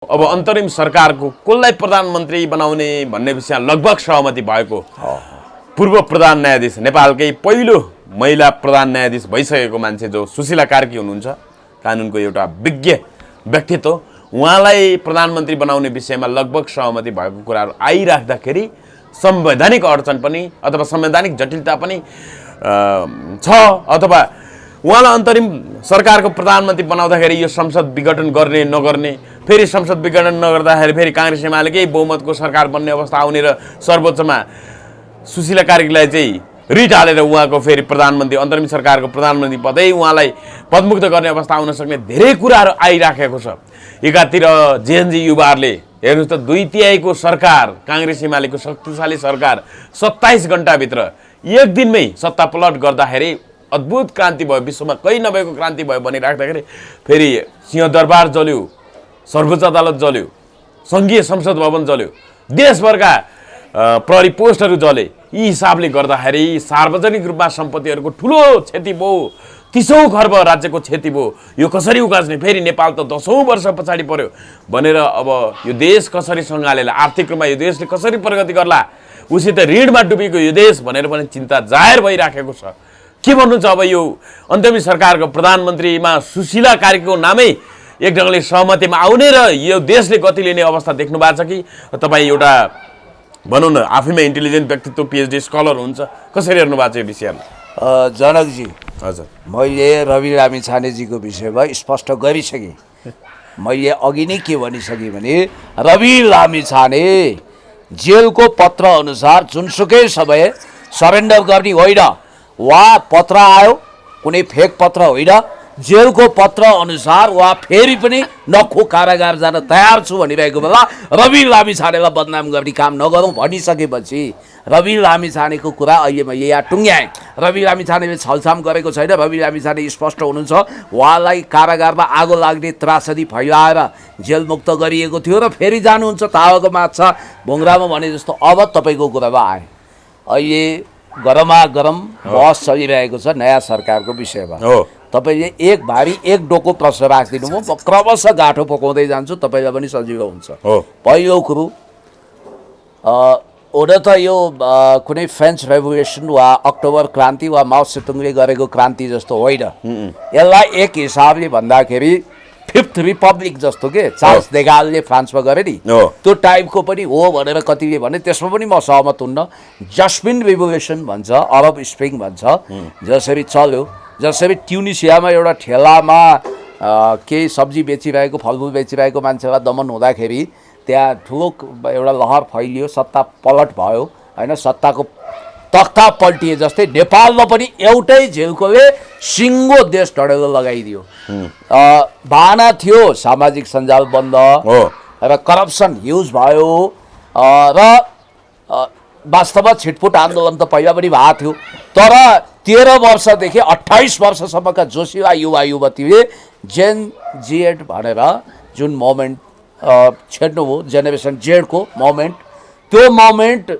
अब अन्तरिम सरकारको कसलाई प्रधानमन्त्री बनाउने भन्ने विषयमा लगभग सहमति भएको पूर्व प्रधान न्यायाधीश नेपालकै पहिलो महिला प्रधान न्यायाधीश भइसकेको मान्छे जो सुशीला कार्की हुनुहुन्छ, कानुनको एउटा विज्ञ व्यक्तित्व, उहाँलाई प्रधानमन्त्री बनाउने विषयमा लगभग सहमति भएको कुराहरू आइराख्दाखेरि संवैधानिक अडचन पनि अथवा संवैधानिक जटिलता पनि छ, अथवा उहाँलाई अन्तरिम सरकारको प्रधानमन्त्री बनाउँदाखेरि यो संसद विघटन गर्ने नगर्ने, फेरि संसद विघटन नगर्दाखेरि फेरि काङ्ग्रेस एमालेकै बहुमतको सरकार बन्ने अवस्था आउने र सर्वोच्चमा सुशीला कार्कीलाई चाहिँ रिट हालेर उहाँको फेरि प्रधानमन्त्री अन्तरिम सरकारको प्रधानमन्त्री पदै उहाँलाई पदमुक्त गर्ने अवस्था आउन सक्ने धेरै कुराहरू आइराखेको छ। एकातिर जेएनजी युवाहरूले हेर्नुहोस् त, 2/3 सरकार काङ्ग्रेस एमालेको शक्तिशाली सरकार 27 घण्टाभित्र एक दिनमै सत्ता पलट गर्दाखेरि अद्भुत क्रान्ति भयो, विश्वमा कहीँ नभएको क्रान्ति भयो भनिराख्दाखेरि फेरि सिंहदरबार जल्यो, सर्वोच्च अदालत जल्यो, सङ्घीय संसद भवन जल्यो, देशभरका प्रहरी पोस्टहरू जले। यी हिसाबले गर्दाखेरि सार्वजनिक रूपमा सम्पत्तिहरूको ठुलो क्षति भयो, 30औं खर्ब राज्यको क्षति भयो। यो कसरी उकास्ने? फेरि नेपाल त 10औं वर्ष पछाडि पर्यो भनेर अब यो देश कसरी सङ्घालेला, आर्थिक रूपमा यो देशले कसरी प्रगति गर्ला, उसित ऋणमा डुबेको यो देश भनेर पनि चिन्ता जाहेर भइराखेको छ। के भन्नुहुन्छ अब यो अन्तरिम सरकारको प्रधानमन्त्रीमा सुशीला कार्कीको नामै एक ढङ्गले सहमतिमा आउने र यो देशले गति लिने अवस्था देख्नु भएको छ कि? तपाईँ एउटा भनौँ न आफैमा इन्टेलिजेन्ट व्यक्तित्व, पिएचडी स्कलर हुन्छ, कसरी हेर्नु भएको छ यो विषयमा? जनकजी, हजुर, मैले रवि लामिछानेजीको विषयमा स्पष्ट गरिसकेँ। मैले अघि नै के भनिसकेँ भने रवि लामिछाने जेलको पत्र अनुसार जुनसुकै समय सरेन्डर गर्ने होइन, वा पत्र आयो कुनै फेक पत्र होइन, जेलको पत्र अनुसार वा फेरि पनि नखो कारागार जान तयार छु भनिरहेको बेला रवि लामिछानेलाई बदनाम गर्ने काम नगरौँ भनिसकेपछि रवि लामिछानेको कुरा अहिले मैले यहाँ टुङ्ग्याएँ। रवि लामिछानेले छलछाम गरेको छैन। रवि लामिछाने स्पष्ट हुनुहुन्छ, उहाँलाई कारागारमा आगो लाग्ने त्रासदी फैलाएर जेलमुक्त गरिएको थियो र फेरि जानुहुन्छ तावाको माछा भुङ्रामा भने जस्तो। अब तपाईँको कुरामा आए, अहिले गरमा गरम बहस चलिरहेको छ नयाँ सरकारको विषयमा। तपाईँले एक भारी एक डोको प्रश्न राखिदिनु म क्रमशः गाँठो पकाउँदै जान्छु, तपाईँलाई पनि सजिलो हुन्छ। पहिलो कुरो, हुन त यो कुनै फ्रेन्च रेभोल्युसन वा अक्टोबर क्रान्ति वा माओ सेतुङले गरेको क्रान्ति जस्तो होइन। यसलाई एक हिसाबले भन्दाखेरि फिफ्थ रिपब्लिक जस्तो के चार्ल्स देगालले फ्रान्समा गरे नि, त्यो टाइपको पनि हो भनेर कतिले भने, त्यसमा पनि म सहमत हुन्न। जस्मिन रिभोल्युसन भन्छ, अरब स्प्रिङ भन्छ, जसरी चल्यो, जसरी ट्युनिसियामा एउटा ठेलामा केही सब्जी बेचिरहेको, फलफुल बेचिरहेको मान्छेलाई दमन हुँदाखेरि त्यहाँ ठुलो एउटा लहर फैलियो, सत्ता पलट भयो होइन, सत्ताको तख्ता पल्टिए जस्तै नेपालमा पनि एउटै झेलकोले सिङ्गो देश ढडेलो लगाइदियो। बहाना थियो सामाजिक सञ्जाल बन्द र करप्सन ह्युज भयो र वास्तवमा छिटफुट आन्दोलन त पहिला पनि भएको थियो, तर 13 वर्षदेखि 28 वर्षसम्मका जोसिला युवा युवतीले जेन जेड भनेर जुन मोमेन्ट छेड्नुभयो, जेनेरेसन जेडको मोमेन्ट, त्यो मोमेन्ट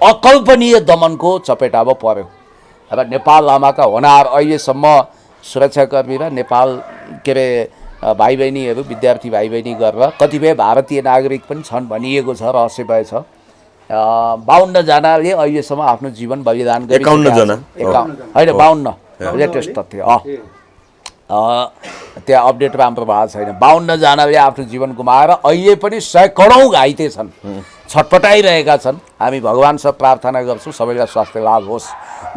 अकल्पनीय दमनको चपेटामा पर्यो र नेपाल लामाका होनार अहिलेसम्म सुरक्षाकर्मी र नेपाल के अरे भाइ बहिनीहरू, विद्यार्थी भाइ बहिनी गरेर कतिपय भारतीय नागरिक पनि छन् भनिएको छ, रहस्यमय छ। 52 जनाले अहिलेसम्म आफ्नो जीवन बलिदान गरे। 51 जना होइन, 52 लेटेस्ट तथ्य। त्यहाँ अपडेट राम्रो भएको छैन। 52 जनाले आफ्नो जीवन गुमाएर अहिले पनि सैकडौँ घाइते छन्, छटपटाइरहेका छन्। हामी भगवानसँग प्रार्थना गर्छौँ सबैलाई स्वास्थ्य लाभ होस्।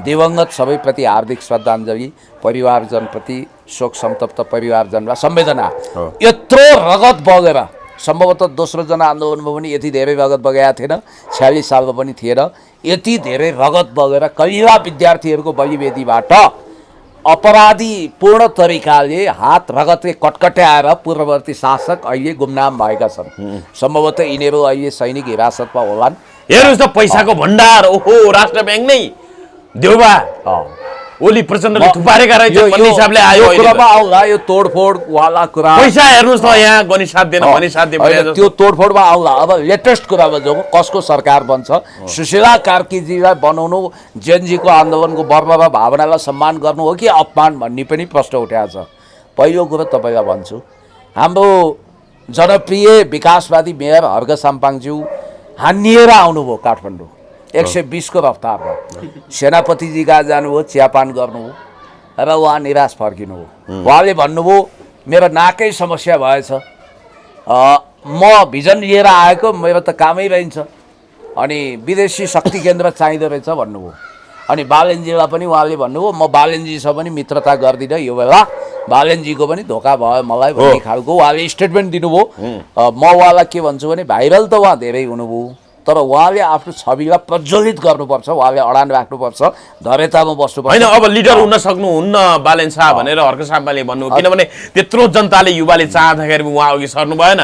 दिवंगत सबैप्रति हार्दिक श्रद्धाञ्जली, परिवारजनप्रति शोक सन्तप्त परिवारजनलाई संवेदना। यत्रो रगत बगेर, सम्भवतः दोस्रो जनआन्दोलनमा पनि यति धेरै रगत बगेको थिएन, 46 सालमा पनि थिएन, यति धेरै रगत बगेर कैयौँ विद्यार्थीहरूको बलिवेदीबाट अपराधी पूर्ण तरिकाले हात रगतले कटकट्याएर पूर्ववर्ती शासक अहिले गुमनाम भएका छन्। सम्भवतः यिनीहरू अहिले सैनिक हिरासतमा होलान्। हेर्नुहोस् त, पैसाको भण्डार, ओहो, राष्ट्र ब्याङ्क नै देउबा ओली प्रचण्डले थुपारेका रहेछन् भन्ने हिसाबले आयो। कुरामा आउँला यो तोडफोड वाला कुरा, पैसा हेर्नुहोस् त यहाँ गनिसाध्य भने त्यो तोडफोडमा आउँला। अब लेटेस्ट कुरामा जाउँ, कसको सरकार बन्छ? सुशीला कार्कीजीलाई बनाउनु जेएनजीको आन्दोलनको वर्म र भावनालाई सम्मान गर्नु हो कि अपमान भन्ने पनि प्रश्न उठाएको छ। पहिलो कुरो तपाईँलाई भन्छु, हाम्रो जनप्रिय विकासवादी मेयर हर्क साम्पाङज्यू हानिएर आउनुभयो काठमाडौँ 120को रफ्तारमा। सेनापतिजी कहाँ जानुभयो, चियापान गर्नुभयो र उहाँ निराश फर्किनुभयो। उहाँले भन्नुभयो मेरो नाकै समस्या भएछ, म भिजन लिएर आएको, मेरो त कामै रहन्छ, अनि विदेशी शक्ति केन्द्र चाहिँदो रहेछ भन्नुभयो। अनि बालेनजीलाई पनि उहाँले भन्नुभयो म बालेनजीसँग पनि मित्रता गर्दिनँ, यो बेला बालेनजीको पनि धोका भयो मलाई भन्ने खालको उहाँले स्टेटमेन्ट दिनुभयो। म उहाँलाई के भन्छु भने भाइरल त उहाँ धेरै हुनुभयो, तर उहाँले आफ्नो छविलाई प्रज्वलित गर्नुपर्छ, उहाँले अडान राख्नुपर्छ, धरेतामा बस्नुपर्छ। होइन अब लिडर हुन सक्नुहुन्न बालेन शाह भनेर हर्क साम्पाङले भन्नुभयो, किनभने त्यत्रो जनताले युवाले चाहँदाखेरि उहाँ अघि सर्नु भएन।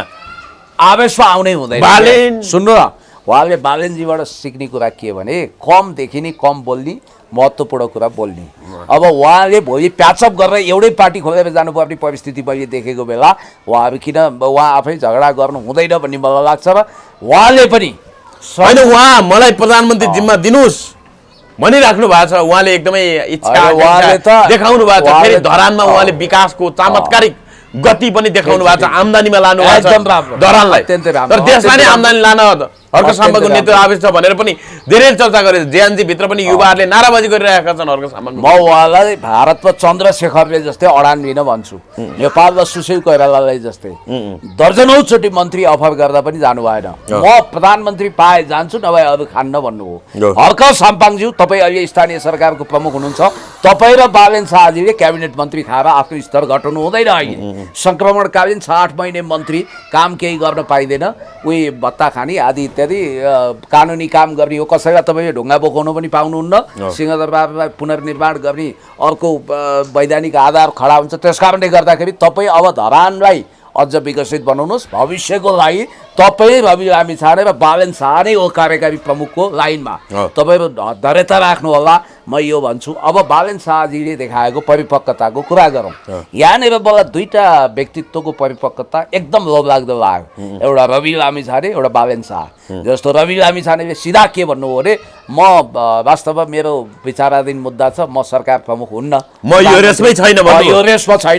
आवेशमा आउनै हुँदैन। बालेन सुन्नु न, उहाँले बालेनजीबाट सिक्ने कुरा के भने कमदेखि नि कम बोल्ने, महत्त्वपूर्ण कुरा बोल्ने। अब उहाँले भोलि प्याचअप गरेर एउटै पार्टी खोलेर जानुपर्ने परिस्थिति मैले देखेको बेला उहाँहरू किन उहाँ आफै झगडा गर्नु हुँदैन भन्ने मलाई लाग्छ। र उहाँले पनि होइन उहाँ मलाई प्रधानमन्त्री जिम्मा दिनुहोस् भनिराख्नु भएको छ। उहाँले एकदमै इच्छा देखाउनु भएको छ। फेरि धरानमा उहाँले विकासको चमत्कारिक गति पनि देखाउनु भएको छ, आम्दानीमा लानु भएको छ धरानलाई। तर देशलाई नै आम्दानी लान हर्क साम्पाङको नेतृत्व आवश्यक छ भनेर पनि धेरै चर्चा गरे। जेएनजी भित्र पनि युवाहरूले नाराबाजी गरिरहेका छन् हर्क साम्पाङ। म उहाँलाई भारतमा चन्द्रशेखरले जस्तै अडान लिन भन्छु, नेपालमा सुशील कोइरालालाई जस्तै दर्जनौचोटि मन्त्री अफर गर्दा पनि जानु भएन। म प्रधानमन्त्री पाए जान्छु, नभए अरू खान्न भन्नुभयो। हर्क साम्पाङज्यू तपाईँ अहिले स्थानीय सरकारको प्रमुख हुनुहुन्छ, तपाईँ र बालेन शाहजीले क्याबिनेट मन्त्री खाएर आफ्नो स्तर घटाउनु हुँदैन। अहिले सङ्क्रमणकालीन 6-8 महिने मन्त्री काम केही गर्न पाइँदैन, उही भत्ता खाने आदि इत्यादि कानुनी काम गर्ने हो। कसैलाई तपाईँ ढुङ्गा बोकाउनु पनि पाउनुहुन्न, सिंहदरबारलाई पुनर्निर्माण गर्ने अर्को वैधानिक आधार खडा हुन्छ। त्यस कारणले गर्दाखेरि तपाईँ अब धरानलाई अझ विकसित बनाउनुहोस्, भविष्यको लागि तपाईँ रवि लामिछाने र बालेन शाह नै हो कार्यकारी प्रमुखको लाइनमा, तपाईँहरू धरेता राख्नु होला। म यो भन्छु, अब बालेन शाहजीले देखाएको परिपक्वताको कुरा गरौँ। यहाँनिर मलाई दुईवटा व्यक्तित्वको परिपक्वता एकदम लोभलाग्दो लाग्यो, एउटा रवि लामिछाने, एउटा बालेन शाह। जस्तो रवि लामिछानेले सिधा के भन्नुभयो भने म वास्तवमा मेरो विचाराधीन मुद्दा छ, म सरकार प्रमुख हुन्न, म यो रेसमै छैन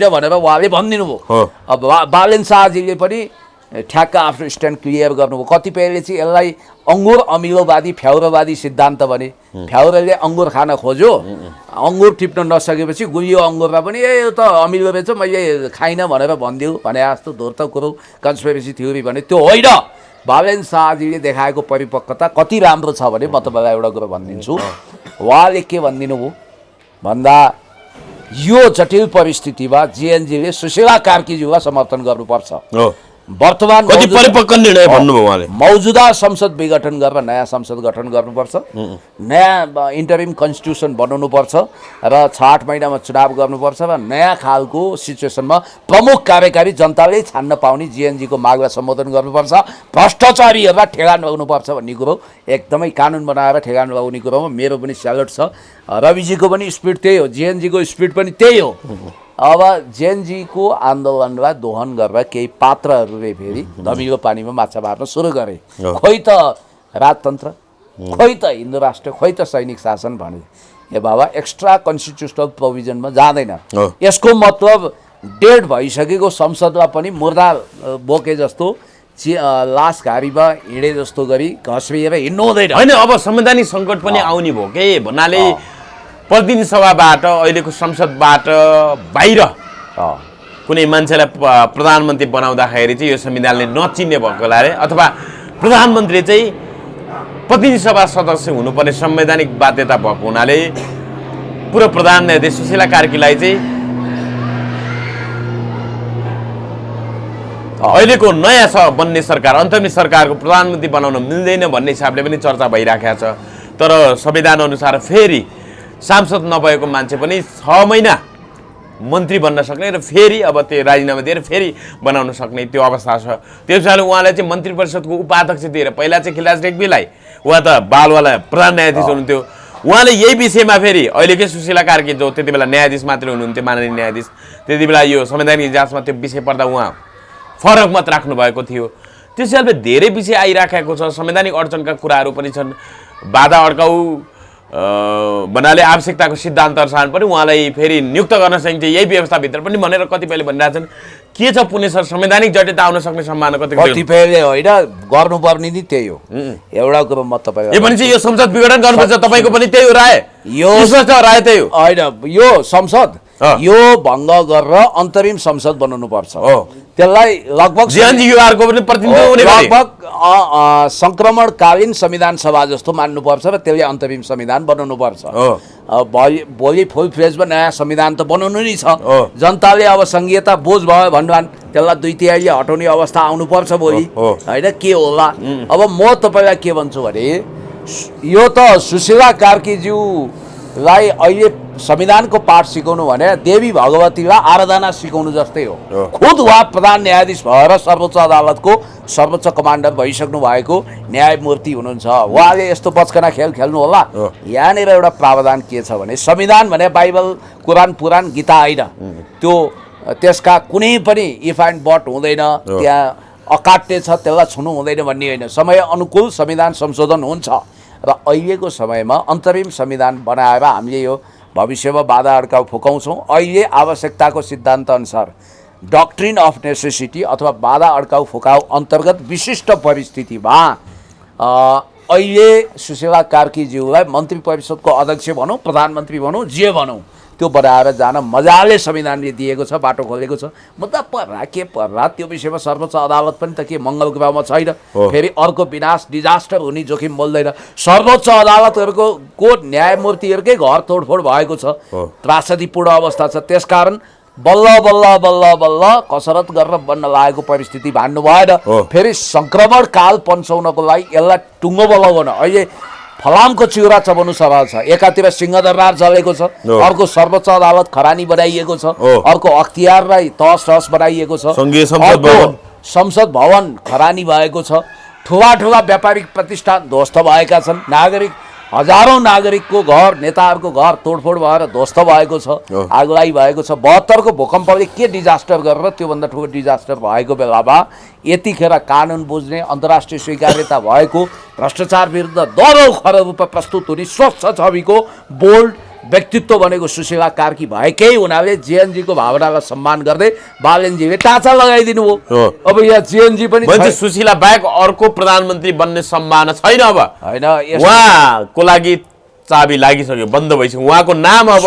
भनेर उहाँले भनिदिनु भयो। अब बालेन शाहजीले पनि ठ्याक्क आफ्नो स्ट्यान्ड क्लियर गर्नुभयो। कतिपयले चाहिँ यसलाई अङ्गुर अमिलोवादी फ्याउरोवादी सिद्धान्त भने, फ्याउरोले अङ्गुर खान खोज्यो, अङ्गुर टिप्न नसकेपछि गुलियो अङ्गुरमा पनि यो त अमिलो रहेछ मैले खाइनँ भनेर भनिदियो भने जस्तो धुर्त कुरो कन्स्पिरेसी थ्योरी भने त्यो होइन। बालेन शाहजीले देखाएको परिपक्वता कति राम्रो छ भने म तपाईँलाई एउटा कुरो भनिदिन्छु। उहाँले के भनिदिनु भयो भन्दा यो जटिल परिस्थितिमा जेएनजीले सुशीला कार्कीज्यूलाई समर्थन गर्नुपर्छ। वर्तमान मौजुदा संसद विघटन गरेर नयाँ संसद गठन गर्नुपर्छ, नयाँ इन्टरिम कन्स्टिट्युसन बनाउनुपर्छ र 6-8 महिनामा चुनाव गर्नुपर्छ र नयाँ खालको सिचुएसनमा प्रमुख कार्यकारी जनताले छान्न पाउने जेएनजीको मागलाई सम्बोधन गर्नुपर्छ। भ्रष्टाचारीहरूलाई ठेगान लगाउनुपर्छ भन्ने कुरो, एकदमै कानुन बनाएर ठेगान लगाउने कुरोमा मेरो पनि स्यालुट छ। रविजीको पनि स्पिड त्यही हो, जेएनजीको स्पिड पनि त्यही हो। अब जेएनजीको आन्दोलनलाई दोहन गरेर केही पात्रहरूले फेरि धमिलो पानीमा माछा मार्न सुरु गरे। खोइ त राजतन्त्र, खोइ त हिन्दू राष्ट्र, खोइ त सैनिक शासन भने। ए बाबा एक्स्ट्रा कन्स्टिट्युसनल प्रोभिजनमा जाँदैन। यसको मतलब डेड भइसकेको संसदमा पनि मुर्दा बोके जस्तो लास घारीमा हिँडे जस्तो गरी घस्रिएर हिँड्नु हुँदैन। होइन अब संवैधानिक सङ्कट पनि आउने भयो के भन्नाले प्रतिनिधि सभाबाट अहिलेको संसदबाट बाहिर कुनै मान्छेलाई प्रधानमन्त्री बनाउँदाखेरि चाहिँ यो संविधानले नचिन्ने भएको हुनाले अथवा प्रधानमन्त्री चाहिँ प्रतिनिधि सभा सदस्य हुनुपर्ने संवैधानिक बाध्यता भएको हुनाले पूर्व प्रधान न्यायाधीश सुशीला कार्कीलाई चाहिँ अहिलेको नयाँ बन्ने सरकार अन्तरिम सरकारको प्रधानमन्त्री बनाउन मिल्दैन भन्ने हिसाबले पनि चर्चा भइराखेको छ। तर संविधान अनुसार फेरि सांसद नभएको मान्छे पनि 6 महिना मन्त्री बन्न सक्ने र फेरि अब त्यो राजीनामा दिएर फेरि बनाउन सक्ने त्यो अवस्था छ। त्यस कारणले उहाँलाई चाहिँ मन्त्री परिषदको उपाध्यक्ष दिएर पहिला चाहिँ खिलास रेग्मीलाई, उहाँ त बालवाला प्रधान न्यायाधीश हुनुहुन्थ्यो, उहाँले यही विषयमा फेरि अहिलेकै सुशीला कार्की जो त्यति बेला न्यायाधीश मात्रै हुनुहुन्थ्यो माननीय न्यायाधीश, त्यति बेला यो संवैधानिक जाँचमा त्यो विषय पर्दा उहाँ फरक मत राख्नु भएको थियो। त्यस हिसाबले धेरै विषय आइराखेको छ, संवैधानिक अडचनका कुराहरू पनि छन्, बाधा अड्काउ भन्नाले आवश्यकताको सिद्धान्त अनुसार पनि उहाँलाई फेरि नियुक्त गर्न सकिन्छ यही व्यवस्थाभित्र पनि भनेर कतिपयले भनिरहेछन्। के छ पुण्य सर, संवैधानिक जटिलता आउन सक्ने सम्भावना कति? कतिपयले होइन, गर्नुपर्ने नि त्यही हो। एउटा कुरो म तपाईँ यो भने चाहिँ यो संसद विघटन गर्नुपर्छ, तपाईँको पनि त्यही हो राय? यो राय त्यही हो होइन? यो संसद यो भङ्ग गरेर अन्तरिम संसद बनाउनु पर्छ। त्यसलाई लगभग लगभग संक्रमणकालीन संविधान सभा जस्तो मान्नुपर्छ र त्यसले अन्तरिम संविधान बनाउनु पर्छ। भोलि फुल फ्लेजमा नयाँ संविधान त बनाउनु नै छ। जनताले अब संघीयता बोझ भयो भन्नुभन्, त्यसलाई 2/3 हटाउने अवस्था आउनुपर्छ भोलि, होइन? के होला? अब म तपाईँलाई के भन्छु भने यो त सुशीला कार्कीज्यूलाई अहिले संविधानको पाठ सिकाउनु भने देवी भगवतीलाई आराधना सिकाउनु जस्तै हो। खुद उहाँ प्रधान न्यायाधीश भएर सर्वोच्च अदालतको सर्वोच्च कमान्डर भइसक्नु भएको न्यायमूर्ति हुनुहुन्छ। उहाँले यस्तो बचकना खेल खेल्नु होला? यहाँनिर एउटा प्रावधान के छ भने संविधान भने बाइबल, कुरान, पुराण, गीता होइन। त्यो त्यसका कुनै पनि इफ एन्ड बट हुँदैन, त्यहाँ अकाट्य छ, त्यसलाई छुनु हुँदैन भन्ने होइन। समय अनुकूल संविधान संशोधन हुन्छ र अहिलेको समयमा अन्तरिम संविधान बनाएर हामीले यो भविष्यमा बाधा अड्काउ फुकाउँछौँ। अहिले आवश्यकताको सिद्धान्त अनुसार डक्ट्रिन अफ नेसेसिटी अथवा बाधा अड्काउ फुकाउ अन्तर्गत विशिष्ट परिस्थितिमा अहिले सुशीला कार्कीज्यूलाई मन्त्री परिषदको अध्यक्ष भनौँ, प्रधानमन्त्री भनौँ, जे भनौँ, त्यो बनाएर जान मजाले संविधानले दिएको छ, बाटो खोलेको छ। मुद्दा पर्ला के पर्ला त्यो विषयमा सर्वोच्च अदालत पनि त के मङ्गल ग्रहमा छैन? फेरि अर्को विनाश डिजास्टर हुने जोखिम बोल्दैन। सर्वोच्च अदालतहरूको न्यायमूर्तिहरूकै घर तोडफोड भएको छ, त्रासदीपूर्ण अवस्था छ। त्यसकारण बल्ल बल्ल बल्ल बल्ल कसरत गरेर बन्न लागेको परिस्थिति भान्नु भएन। फेरि सङ्क्रमण काल पन्साउनको लागि यसलाई टुङ्गो बलाउन अहिले फलामको चिउरा चबाउनु सरल छ। एकातिर सिंहदरबार चलेको छ, अर्को सर्वोच्च अदालत खरानी बनाइएको छ, अर्को अख्तियारलाई तहस तहस बनाइएको छ, संसद भवन खरानी भएको छ, ठुला ठुला व्यापारिक प्रतिष्ठान ध्वस्त भएका छन्, हजारौं नागरिकको घर, नेताहरूको घर तोडफोड भएर ध्वस्त भएको छ, आगलागी भएको छ। 72 को भूकम्पले के डिजास्टर गरेर त्योभन्दा ठुलो डिजास्टर भएको बेलामा यतिखेर कानुन बुझ्ने, अन्तर्राष्ट्रिय स्वीकार्यता भएको, भ्रष्टाचार विरुद्ध दह्रो खर रूपमा प्रस्तुत हुने स्वच्छ छविको बोल्ड व्यक्तित्व बनेको सुशीला कार्की भएकै हुनाले जेएनजीको भावनालाई सम्मान गर्दै बालेनजीले टाँचा लगाइदिनु हो। अब यहाँ जेएनजी पनि सुशीला बाहेक अर्को प्रधानमन्त्री बन्ने सम्भावना छैन। अब होइन, उहाँको लागि चाबी लागिसक्यो, बन्द भइसक्यो। उहाँको नाम अब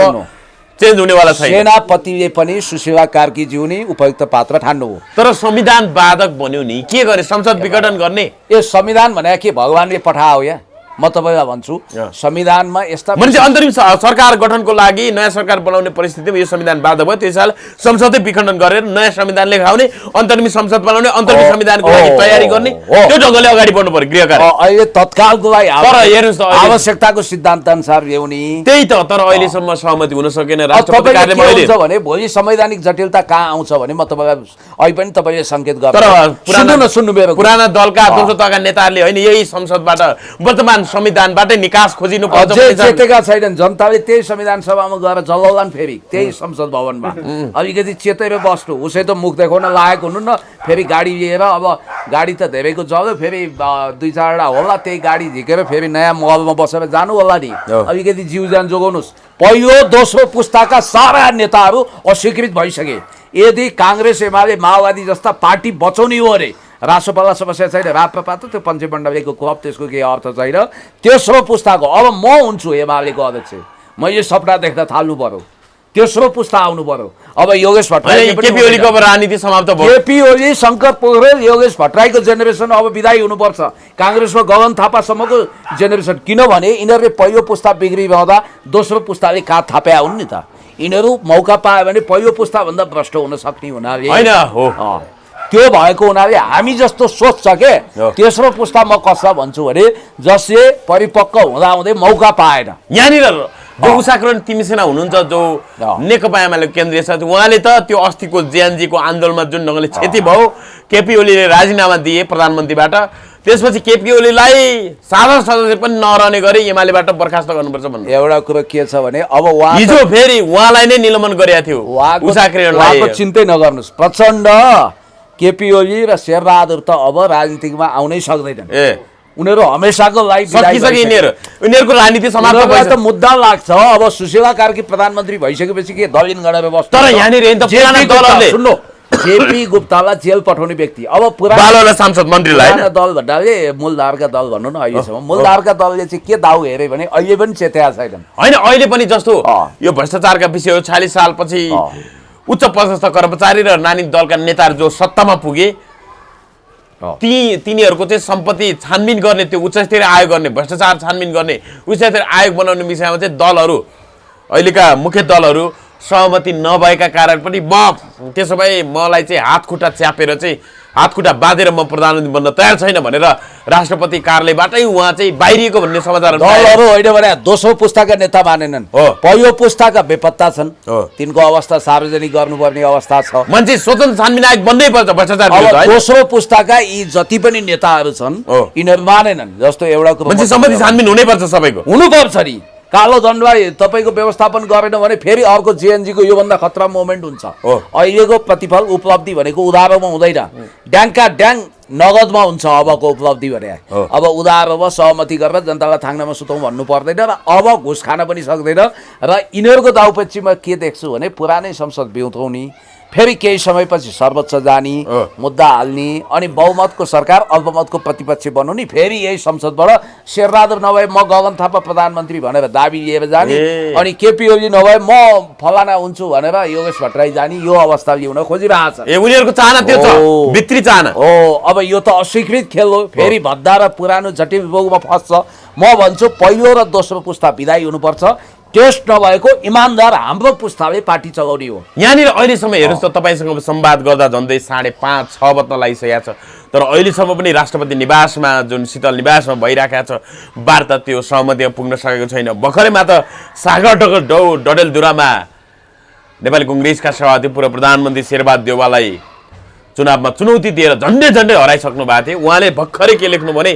चेन्ज हुनेवाला छैन। सेनापतिले पनि सुशीला कार्कीज्यू नै उपयुक्त पात्र ठान्नु हो। तर संविधान बाधक बन्यो नि, के गरे? संसद विघटन गर्ने? यो संविधान भने के भगवानले पठायो या? म तपाईलाई भन्छु, संविधानमा यस्ता मान्छे अन्तरिम सरकार गठनको लागि नयाँ सरकार बनाउने परिस्थितिमा यो संविधान बाधा भयो। त्यसैले संसदै विखण्डन गरेर नयाँ संविधान लेखाउने, अन्तरिम संसद बनाउने, अन्तरिम संविधानको लागि तयारी गर्ने, त्यो ढङ्गले अगाडि बढ्नु पर्यो गृह कार्य। अहिले तत्कालको लागि तर हेर्नुस् त आवश्यकताको सिद्धान्त अनुसार ल्याउने त्यही त। तर अहिलेसम्म सहमति हुन सकेन राष्ट्रपति कार्यालयले। भने भोलि संवैधानिक जटिलता कहाँ आउँछ भने म तपाईलाई अहिले पनि तपाईले संकेत गर्नु। तर सुन्नु मेरो पुराना दलका संसदका नेताहरूले होइन यही संसदबाट वर्तमान संविधानबाटै निकास खोजिनु पर्छ। चेतेका छैनन्, जनताले त्यही संविधान सभामा गएर जलाउलान्, फेरि त्यही संसद भवनमा अलिकति चेतेर बस्नु। उसै त मुख देखाउन लागेको हुनु न, फेरि गाडी लिएर अब गाडी त धेरैको जल्यो, फेरि 2-4वटा होला, त्यही गाडी झिकेर फेरि नयाँ महलमा बसेर जानु होला नि। अलिकति जीवज्यान जोगाउनुहोस्। पहिलो दोस्रो पुस्ताका सारा नेताहरू अस्वीकृत भइसके। यदि काङ्ग्रेस, एमाले, माओवादी जस्ता पार्टी बचाउने हो अरे, रासोपाला समस्या छैन, राप्रपा त त्यो पञ्चमण्डलीको क्लब, त्यसको केही अर्थ छैन। तेस्रो पुस्ताको अब म हुन्छु एमालेको अध्यक्ष, मैले सपना देख्न थाल्नु पर्यो, तेस्रो पुस्ता आउनु पर्यो। अब योगेश भट्टराई, केपी ओलीको राजनीति समाप्त भयो। केपी ओली, शङ्कर पोखरेल, योगेश भट्टराईको जेनेरेसन अब विदाई हुनुपर्छ। काङ्ग्रेसमा गगन थापासम्मको जेनेरेसन, किनभने यिनीहरूले पहिलो पुस्ता बिग्रिरहँदा दोस्रो पुस्ताले काँध थाप्या हुन् नि त। यिनीहरू मौका पायो भने पहिलो पुस्ताभन्दा भ्रष्ट हुन सक्ने हुनाले त्यो भएको हुनाले हामी जस्तो सोच छ के तेस्रो पुस्ता म कसलाई भन्छु भने जसले परिपक्व हुँदाहुँदै मौका पाएन। यहाँनिर जो उषाकरण तिमीसेना हुनुहुन्छ, जो नेकपा एमाले केन्द्रीय सचिव, उहाँले त त्यो अस्तिको जेएनजीको आन्दोलनमा जुन ढङ्गले क्षति भयो, केपी ओलीले राजीनामा दिए प्रधानमन्त्रीबाट, त्यसपछि केपी ओलीलाई साधारण सदस्य पनि नरहने गरी एमालेबाट बर्खास्त गर्नुपर्छ भन्नु। एउटा कुरो के छ भने अब हिजो फेरि उहाँलाई नै निलम्बन गरेका थियो उषाकरणलाई। चिन्तै नगर्नुहोस्, प्रचण्ड, केपी ओली र शेरबहादुर त अब राजनीतिमा आउनै सक्दैनन्। उनीहरू हमेसाको लागि विदाई सकिसके यिनीहरूको राजनीति समाप्त उनीहरूलाई भइसक्यो। त मुद्दा लाग्छ अब सुशीला कार्की प्रधानमन्त्री भइसकेपछि के दलिन गरेर बस्छ तर यहाँनिर हेर्नु त पुराना दलहरूले सुन्नु जेपी गुप्तालाई जेल पठाउने व्यक्ति अब पुरानो बालवाला सांसद मन्त्रीलाई पुरानो दल भन्नाले मूलधारका दल भन्नु न अहिलेसम्म मूलधारका दलले चाहिँ के दाउ हेरे भने अहिले पनि चेत्या छैनन् होइन अहिले पनि जस्तो अँ। यो भ्रष्टाचारका विषय 46 सालपछि उच्च पदस्थ कर्मचारी र नानी दलका नेताहरू जो सत्तामा पुगे तिनीहरूको चाहिँ सम्पत्ति छानबिन गर्ने त्यो उच्चस्तरीय आयोग गर्ने भ्रष्टाचार छानबिन गर्ने उच्चस्तरीय आयोग बनाउने विषयमा चाहिँ दलहरू अहिलेका मुख्य दलहरू सहमति नभएका कारण पनि म त्यसो भए मलाई चाहिँ हात खुट्टा च्यापेर चाहिँ हात खुट्टा बाँधेर म प्रधानमन्त्री बन्न तयार छैन भनेर राष्ट्रपति कार्यालयबाटै उहाँ चाहिँ बाहिरिएको भन्ने समाचारहरू दलहरू होइन भने दोस्रो पुस्ताका नेता मानेनन् हो। पहिलो पुस्ताका बेपत्ता छन् हो। तिनको अवस्था सार्वजनिक गर्नुपर्ने अवस्था छ मान्छे स्वतन्त्र छानबिन आयोग बन्नै पर्छ भ्रष्टाचार अब विरुद्ध, होइन? दोस्रो पुस्ताका यी जति पनि नेताहरू छन् हो। यिनीहरू मानेनन् जस्तो एउटा कुरो मान्छे सम्पत्ति छानबिन हुनैपर्छ सबैको। हुनुपर्छ नि कालो धनलाई तपाईँको व्यवस्थापन गरेन भने फेरि अर्को जेएनजीको योभन्दा खतरा मोमेन्ट हुन्छ हो। अहिलेको प्रतिफल उपलब्धि भनेको उधारोमा हुँदैन ड्याङका ड्याङ नगदमा हुन्छ अबको उपलब्धि भने हो। अब उधारोमा सहमति गरेर जनतालाई थाङ्नामा सुताउँ भन्नु पर्दैन र अब घुस खान पनि सक्दैन र यिनीहरूको दाउपेचीमा के देख्छु भने पुरानै संसद बिउताउने फेरि केही समयपछि सर्वोच्च जाने हो। मुद्दा हाल्ने अनि बहुमतको सरकार अल्पमतको प्रतिपक्ष बनाउने फेरि यही संसदबाट शेरबहादुर नभए म गगन थापा प्रधानमन्त्री भनेर दाबी लिएर जाने ए। अनि केपी ओली नभए म फलाना हुन्छु भनेर योगेश भट्टराई जाने यो अवस्था ल्याउन खोजिरहेछ ए उनीहरूको चाहना त्यो छ हो। भित्री चाहना। हो अब यो त अस्वीकृत खेल हो फेरि भद्दा र पुरानो जटिल विभोगमा फस्छ म भन्छु पहिलो र दोस्रो पुस्ता विदाई हुनुपर्छ टेस्ट नभएको इमान्दार हाम्रो पुस्ताले पार्टी चलाउने हो यहाँनिर अहिलेसम्म हेर्नुहोस् त तपाईँसँग संवाद गर्दा झन्डै 5:30-6 बज्न लागिसकेको छ तर अहिलेसम्म पनि राष्ट्रपति निवासमा जुन शीतल निवासमा भइरहेको छ वार्ता त्यो सहमतिमा पुग्न सकेको छैन। भर्खरै मात्र सागर डडेलधुरामा नेपाली कङ्ग्रेसका सभापति पूर्व प्रधानमन्त्री शेरबहादुर देउवालाई चुनावमा चुनौती दिएर झन्डै हराइसक्नु भएको थियो। उहाँले भर्खरै के लेख्नु भने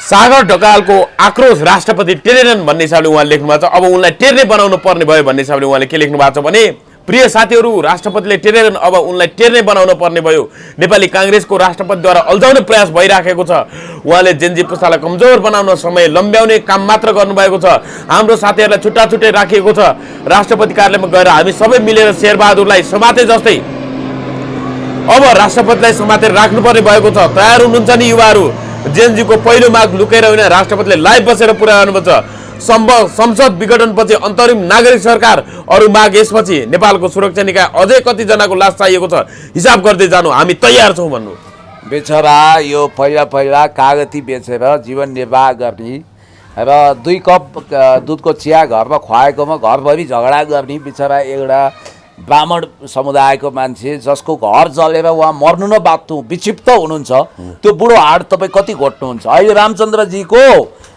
सागर ढकालको आक्रोश राष्ट्रपति टेरेनन् भन्ने हिसाबले उहाँले लेख्नु भएको छ। अब उनलाई टेर्ने बनाउनु पर्ने भयो भन्ने हिसाबले उहाँले के लेख्नु भएको छ भने प्रिय साथीहरू राष्ट्रपतिले टेरेनन् अब उनलाई टेर्ने बनाउनु पर्ने भयो। नेपाली काङ्ग्रेसको राष्ट्रपतिद्वारा अल्झाउने प्रयास भइराखेको छ। उहाँले जेनजी पुस्तालाई कमजोर बनाउन समय लम्ब्याउने काम मात्र गर्नुभएको छ। हाम्रो साथीहरूलाई छुट्टै राखिएको छ। राष्ट्रपति कार्यालयमा गएर हामी सबै मिलेर शेरबहादुरलाई समाते जस्तै अब राष्ट्रपतिलाई समातेर राख्नुपर्ने भएको छ। तयार हुनुहुन्छ नि युवाहरू? जेएनजीको पहिलो माग लुकेर होइन राष्ट्रपतिले लाइभ बसेर पुरा गर्नुपर्छ। संसद विघटनपछि अन्तरिम नागरिक सरकार अरू माग यसपछि नेपालको सुरक्षा निकाय अझै कतिजनाको लास चाहिएको छ हिसाब गर्दै जानु हामी तयार छौँ भन्नु। बेचरा यो पहिला कागती बेचेर जीवन निर्वाह गर्ने र 2 कप दुधको चिया घरमा खुवाएकोमा घरभरि झगडा गर्ने बिचरा एउटा ब्राह्मण समुदायको मान्छे जसको घर जलेर उहाँ मर्नु न बाँच्नु विक्षिप्त हुनुहुन्छ त्यो बुढो हाड तपाईँ कति घोट्नुहुन्छ? अहिले रामचन्द्रजीको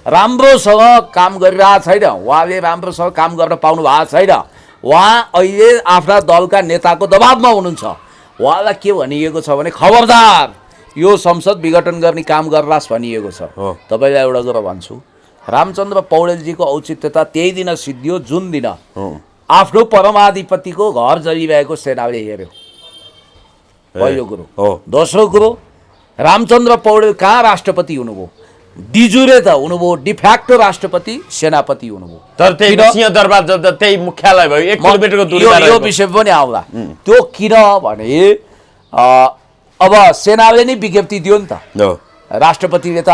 राम्रोसँग काम गरिरहेको छैन उहाँले राम्रोसँग काम गर्न पाउनु भएको छैन। उहाँ अहिले आफ्ना दलका नेताको दबावमा हुनुहुन्छ। उहाँलाई के भनिएको छ भने खबरदार यो संसद विघटन गर्ने काम गर्लास् भनिएको छ। तपाईँलाई एउटा कुरा भन्छु रामचन्द्र पौडेलजीको औचित्यता त्यही दिन सिद्धियो जुन दिन आफ्नो परमाधिपतिको घर जलिरहेको सेनाले हेऱ्यो पहिलो कुरो। दोस्रो कुरो रामचन्द्र पौडेल कहाँ राष्ट्रपति हुनुभयो? डिजुरे त हुनुभयो डिफ्याक्टो राष्ट्रपति सेनापति हुनुभयो तर त्यही सिंहदरबार त्यही मुख्यालय भयो 1 किलोमिटरको दूरीमा यो विषय पनि आउँला त्यो किन भने अब सेनाले नै विज्ञप्ति दियो नि त राष्ट्रपतिले त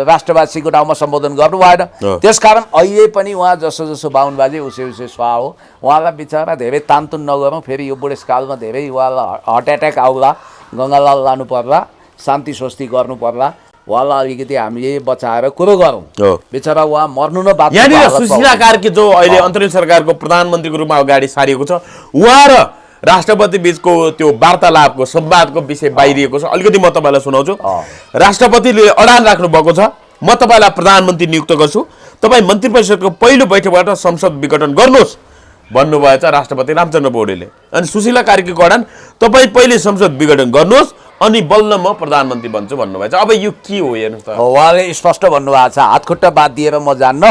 राष्ट्रवासीको नाउँमा सम्बोधन गर्नु भएन। त्यसकारण अहिले पनि उहाँ जसो बाहुन बाजे उसै स्वाहा हो। उहाँलाई बिचरा धेरै तानतुन नगरौँ फेरि यो बुढेसकालमा धेरै उहाँलाई हार्ट एट्याक आउला गङ्गालाल लानु पर्ला शान्ति स्वस्ति गर्नु पर्ला उहाँलाई अलिकति हामीले बचाएर कुरो गरौँ। बिचरा उहाँ मर्नु न बाँच्नु। यहाँनिर सुशीला कार्की जो अहिले अन्तरिम सरकारको प्रधानमन्त्रीको रूपमा अगाडि सारिएको छ उहाँ र राष्ट्रपति बीचको त्यो वार्तालापको संवादको विषय बाहिरिएको छ। अलिकति म तपाईँलाई सुनाउँछु। राष्ट्रपतिले अडान राख्नु भएको छ म तपाईँलाई प्रधानमन्त्री नियुक्त गर्छु तपाईँ मन्त्री परिषदको पहिलो बैठकबाट संसद विघटन गर्नुहोस् भन्नुभएछ राष्ट्रपति रामचन्द्र पौडेलले। अनि सुशीला कार्कीको अडान तपाईँ पहिले संसद विघटन गर्नुहोस् अनि बल्ल म प्रधानमन्त्री बन्छु भन्नुभएछ। अब यो के हो हेर्नुहोस् त उहाँले स्पष्ट भन्नुभएको छ हात खुट्टा बाँधिएर म जान्न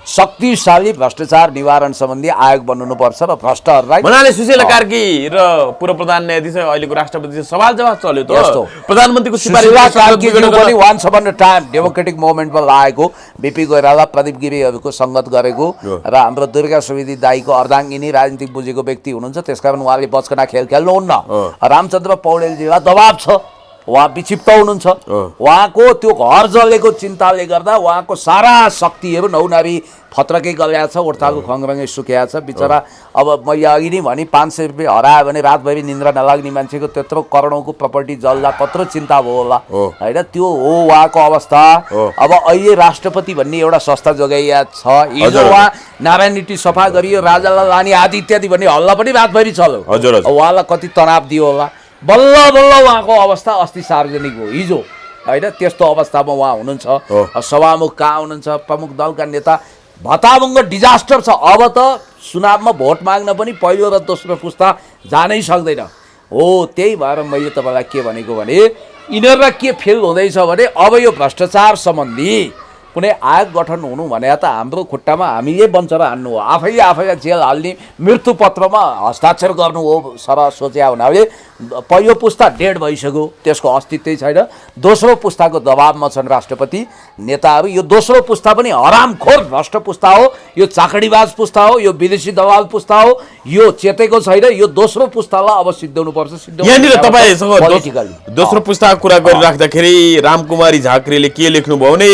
शक्तिशाली भ्रष्टाचार निवारण सम्बन्धी आयोग बन्नुपर्छ र भ्रष्टहरूलाई भन्नाले सुशीला कार्की र पूर्व प्रधान न्यायाधीश अहिलेको राष्ट्रपति सवाल जवाब चल्यो त यस्तो प्रधानमन्त्रीको सुशीला कार्कीज्यू पनि वान्स अपन टाइम डेमोक्रेटिक मुभमेन्टमा लागेको बिपी कोइराला प्रदीप गिरीहरूको सङ्गत गरेको र हाम्रो दुर्गा सुवेदी दाईको अर्धाङ्गिनी राजनीतिक बुझेको व्यक्ति हुनुहुन्छ, त्यसकारण उहाँले बचकना खेल खेल्नुहुन्न। रामचन्द्र पौडेलजीलाई दबाब छ, उहाँ विक्षिप्त हुनुहुन्छ, उहाँको त्यो घर जलेको चिन्ताले गर्दा उहाँको सारा शक्तिहरू नौनारी फत्रकै गल्या छ, ओर्ताको खङरङै सुकिया छ बिचरा। अब मैले अघि नै भने 500 रुपियाँ हरायो भने रातभरि निन्द्रा नलाग्ने मान्छेको त्यत्रो करोडौँको प्रपर्टी जल्दा कत्रो चिन्ता भयो होला होइन, त्यो हो उहाँको अवस्था। अब अहिले राष्ट्रपति भन्ने एउटा संस्था जोगाइया छ, हिजो उहाँ नारायण नीति सफा गरियो, राजालाई लाने आदि इत्यादि भन्ने हल्ला पनि रातभरि चल्यो, उहाँलाई कति तनाव दियो होला। बल्ल बल्ल उहाँको अवस्था अस्ति सार्वजनिक हो हिजो होइन, त्यस्तो अवस्थामा उहाँ हुनुहुन्छ। सभामुख कहाँ हुनुहुन्छ, प्रमुख दलका नेता, भताभुङ्ग डिजास्टर छ। अब त चुनावमा भोट माग्न पनि पहिलो र दोस्रो पुस्ता जानै सक्दैन हो। त्यही भएर मैले तपाईँलाई के भनेको भने यिनीहरूलाई के फिल हुँदैछ भने अब यो भ्रष्टाचार सम्बन्धी कुनै आयोग गठन हुनु भने त हाम्रो खुट्टामा हामीले बन्चर हान्नु हो, आफैले जेल हाल्ने, मृत्युपत्रमा हस्ताक्षर गर्नु हो सर सोच्या हुनाले पहिलो पुस्ता डेड भइसक्यो, त्यसको अस्तित्वै छैन। दोस्रो पुस्ताको दबावमा छन् राष्ट्रपति नेताहरू। यो दोस्रो पुस्ता पनि हरामखोर भ्रष्ट पुस्ता हो, यो चाकडीबाज पुस्ता हो, यो विदेशी दलाल पुस्ता हो, यो चेतेको छैन। यो दोस्रो पुस्तालाई अब सिद्ध्याउनुपर्छ। यहाँनिर तपाईँसँग दोस्रो पुस्ताको कुरा गरिराख्दाखेरि रामकुमारी झाँक्रीले के लेख्नुभयो भने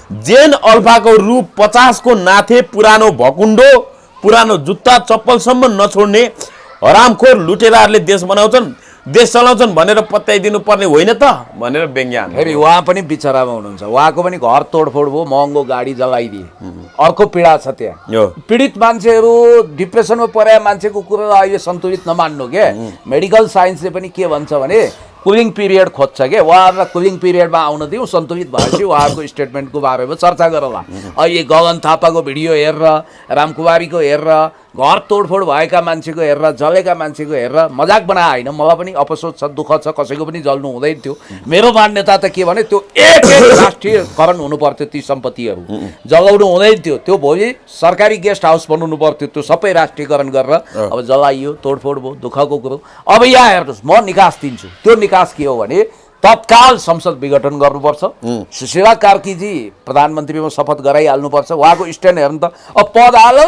जेन अल्फाको रूप 50 को नाथे, पुरानो भकुण्डो, पुरानो जुत्ता चप्पलसम्म नछोड्ने हरामखोर लुटेराहरूले देश बनाउँछन्, देश चलाउँछन् भनेर पत्याइदिनु पर्ने होइन त भनेर व्यङ्ग्यान। फेरि उहाँ पनि बिचरामा हुनुहुन्छ, उहाँको पनि घर तोडफोड भयो, महँगो गाडी जलाइदिए, अर्को पीडा छ त्यहाँ। पीडित मान्छेहरू, डिप्रेसनमा परेका मान्छेको कुरालाई अहिले सन्तुलित नमान्नु के। मेडिकल साइन्सले पनि के भन्छ भने कुलिङ पिरियड खोज्छ के, उहाँहरूलाई कुलिङ पिरियडमा आउन दिउँ, सन्तुलित भएपछि उहाँहरूको स्टेटमेन्टको बारेमा चर्चा गरौँला। अहिले गगन थापाको भिडियो हेरेर, रामकुमारीको हेरेर, घर तोडफोड भएका मान्छेको हेरेर, जलेका मान्छेको हेरेर मजाक बनाए होइन, मलाई पनि अफसोस छ, दुःख छ, कसैको पनि जल्नु हुँदैन थियो। मेरो मान्यता त के भने त्यो एक राष्ट्रियकरण हुनु पर्थ्यो, ती सम्पत्तिहरू जलाउनु हुँदैन थियो, त्यो भोलि सरकारी गेस्ट हाउस बनाउनु पर्थ्यो, त्यो सबै राष्ट्रियकरण गरेर अब जलाइयो, तोडफोड भयो, दुःखको कुरो। अब यहाँ हेर्नुहोस्, म निकास दिन्छु, त्यो निकास के हो भने तत्काल संसद विघटन गर्नुपर्छ, सुशीला कार्कीजी प्रधानमन्त्रीमा शपथ गराइहाल्नुपर्छ। उहाँको स्ट्यान्ड हेर्नु त, अब पद हाल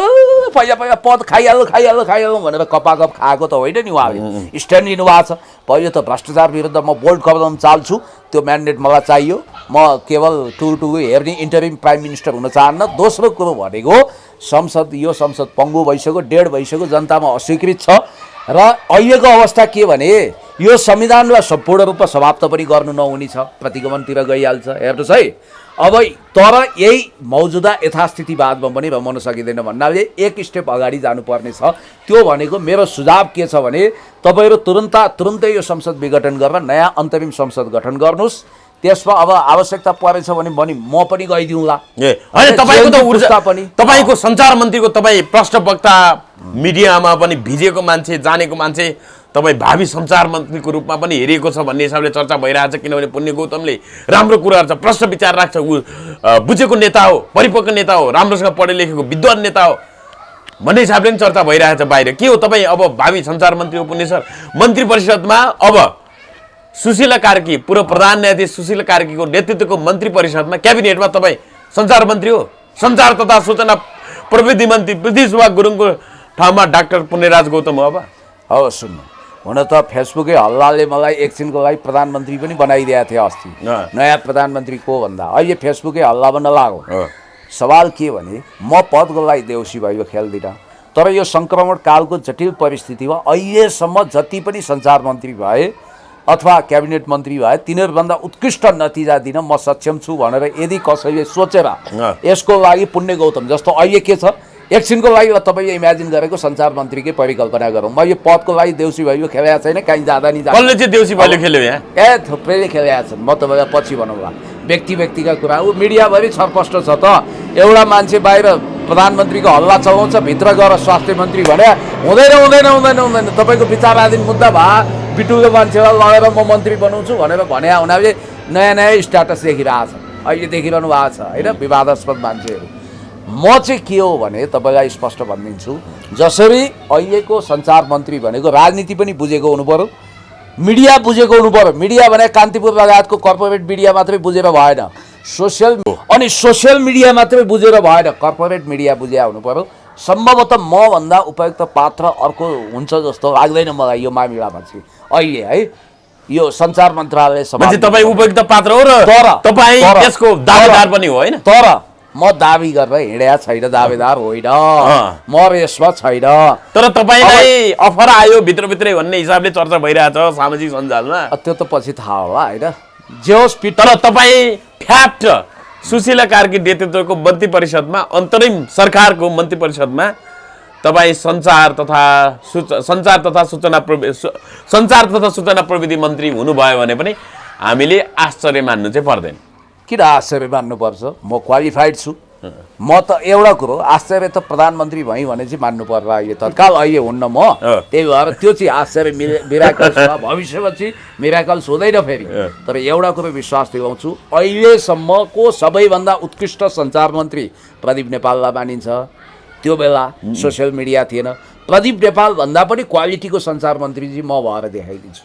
पहिला पद खाइहाल्नु भनेर कपाकप खाएको त होइन नि, उहाँले स्ट्यान्ड लिनुभएको छ। पहिलो त भ्रष्टाचार विरुद्ध म बोल्ड कदम चाल्छु, त्यो म्यान्डेट मलाई चाहियो, म केवल टुटु हेर्ने इन्टरिम प्राइम मिनिस्टर हुन चाहन्न। दोस्रो कुरो भनेको संसद, यो संसद पङ्गु भइसक्यो, डेढ भइसक्यो, जनतामा अस्वीकृत छ। र अहिलेको अवस्था के भने यो संविधानलाई सम्पूर्ण रूपमा समाप्त पनि गर्नु नहुने छ, प्रतिगमनतिर गइहाल्छ। हेर्नुहोस् है, अब तर यही मौजुदा यथास्थितिवादमा पनि रमाउन सकिँदैन भन्नाले एक स्टेप अगाडि जानुपर्ने छ। त्यो भनेको मेरो सुझाव के छ भने तपाईँहरू तुरुन्तै यो संसद विघटन गरेर नयाँ अन्तरिम संसद गठन गर्नुहोस्। त्यसमा अब आवश्यकता परेछ भने म पनि गइदिउँला। तपाईँको सञ्चार मन्त्रीको तपाईँ प्रश्नवक्ता, मिडियामा पनि भिजेको मान्छे, जानेको मान्छे, तपाईँ भावी सञ्चार मन्त्रीको रूपमा पनि हेरिएको छ भन्ने हिसाबले चर्चा भइरहेछ, किनभने पुण्य गौतमले राम्रो कुराहरू छ, प्रश्न विचार राख्छ, बुझेको नेता हो, परिपक्व नेता हो, राम्रोसँग पढे लेखेको विद्वान नेता हो भन्ने हिसाबले पनि चर्चा भइरहेछ बाहिर। के हो तपाईँ अब भावी सञ्चार मन्त्री पुण्य सर, मन्त्री परिषदमा अब सुशीला कार्की, पूर्व प्रधान न्यायाधीश सुशीला कार्कीको नेतृत्वको मन्त्री परिषदमा क्याबिनेटमा तपाईँ सञ्चार मन्त्री हो, सञ्चार तथा सूचना प्रविधि मन्त्री पृथ्वी गुरुङको ठाउँमा डाक्टर पुण्यराज गौतम हो। अब सुन्नु, हुन त फेसबुकै हल्लाले मलाई एकछिनको लागि प्रधानमन्त्री पनि बनाइदिएको थियो अस्ति, नयाँ प्रधानमन्त्री को भन्दा अहिले फेसबुकै हल्लामा नलागो। सवाल के भने म पदको लागि देउसी भयो खेल्दिनँ, तर यो सङ्क्रमण कालको जटिल परिस्थितिमा अहिलेसम्म जति पनि सञ्चार मन्त्री भए अथवा क्याबिनेट मन्त्री भए तिनीहरूभन्दा उत्कृष्ट नतिजा दिन म सक्षम छु भनेर यदि कसैले सोचेर यसको लागि पुण्य गौतम जस्तो अहिले के छ, एकछिनको लागि तपाईँले इमेजिन गरेको सञ्चार मन्त्रीकै परिकल्पना गरौँ। म यो पदको लागि देउसी भयो खेलेको छैन, कहीँ जाँदा नि कसले चाहिँ देउसी भयो खेल्यो यहाँ? थुप्रैले खेलेका छन्, म तपाईँलाई पछि भनौँला। व्यक्तिका कुरा हो, मिडियाभरि छरपष्ट छ त। एउटा मान्छे बाहिर प्रधानमन्त्रीको हल्ला चलाउँछ, भित्र गएर स्वास्थ्य मन्त्री भने हुँदैन। तपाईँको विचाराधीन मुद्दा भए बिटुले मान्छेलाई लगेर म मन्त्री बनाउँछु भनेर भने हुनाले नयाँ स्ट्याटस देखिरहेछ, अहिले देखिरहनु भएको छ होइन, विवादास्पद मान्छेहरू। म चाहिँ के हो भने तपाईँलाई स्पष्ट भनिदिन्छु, जसरी अहिलेको सञ्चार मन्त्री भनेको राजनीति पनि बुझेको हुनु पर्यो, मिडिया बुझेको हुनु पर्यो। मिडिया भने कान्तिपुर लगायतको कर्पोरेट मिडिया मात्रै बुझेर भएन, सोसियल मिडिया मात्रै बुझेर भएन, कर्पोरेट मिडिया बुझेर हुनु पर्यो। सम्भवतः मभन्दा उपयुक्त पात्र अर्को हुन्छ जस्तो लाग्दैन मलाई यो मामिलामा चाहिँ अहिले, है। यो सञ्चार मन्त्रालय तपाईँ उपयुक्त पात्र हो र तपाईँ यसको दावेदार पनि हो, होइन? तर म दाबी गरेर हिँडेका छैन, दावेदार होइन म, यसमा छैन। तर तपाईँलाई अफर आयो भित्रभित्रै भन्ने हिसाबले चर्चा भइरहेछ सामाजिक सञ्जालमा। त्यो त पछि थाहा होला, होइन? जे होस्, तर तपाईँ फ्याक्ट सुशीला कार्की नेतृत्वको मन्त्री परिषदमा, अन्तरिम सरकारको मन्त्री परिषदमा तपाईँ सञ्चार तथा सूचना प्रविधि मन्त्री हुनुभयो भने पनि हामीले आश्चर्य मान्नु चाहिँ पर्दैन। किन आश्चर्य मान्नुपर्छ? म क्वालिफाइड छु। म त एउटा कुरो, आश्चर्य त प्रधानमन्त्री भएँ भने चाहिँ मान्नु पर्ला। अहिले तत्काल अहिले हुन्न म, त्यही भएर त्यो चाहिँ आश्चर्य मिराकल्स भविष्यमा चाहिँ मिराकल्स हुँदैन फेरि। तर एउटा कुरो विश्वास दिलाउँछु, अहिलेसम्मको सबैभन्दा उत्कृष्ट सञ्चार मन्त्री प्रदीप नेपाललाई मानिन्छ। त्यो बेला सोसियल मिडिया थिएन। प्रदीप नेपाल भन्दा पनि क्वालिटीको सञ्चार मन्त्री चाहिँ म भएर देखाइदिन्छु।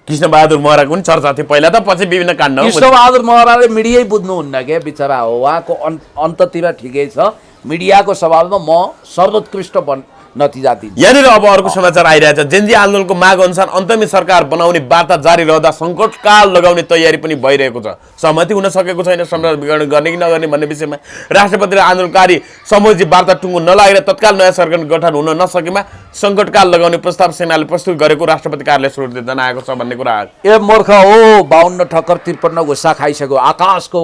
कृष्णबहादुर महराको पनि चर्चा थियो पहिला, त पछि विभिन्न काण्ड। कृष्णबहादुर महराले मिडियै बुझ्नुहुन्न क्या, बिचरा हो। उहाँको अन्ततिर ठिकै छ, मिडियाको सवालमा म सर्वोत्कृष्ट नतिजा दिन्छु। यहाँनिर अब अर्को समाचार आइरहेछ, जेनजी आन्दोलनको माग अनुसार अन्तरिम सरकार बनाउने वार्ता जारी रहँदा सङ्कटकाल लगाउने तयारी पनि भइरहेको छ। सहमति हुन सकेको छैन संविधान विघटन गर्ने कि नगर्ने भन्ने विषयमा। राष्ट्रपतिले आन्दोलनकारी समूहजी वार्ता टुङ्गो नलागेर तत्काल नयाँ सरकार गठन हुन नसकेमा सङ्कटकाल लगाउने प्रस्ताव सेनाले प्रस्तुत गरेको राष्ट्रपति कार्यालय स्रोतले जनाएको छ भन्ने कुरा। ए मूर्ख हो, 52 ठक्कर 53 घुस्सा खाइसक्यो। आकाशको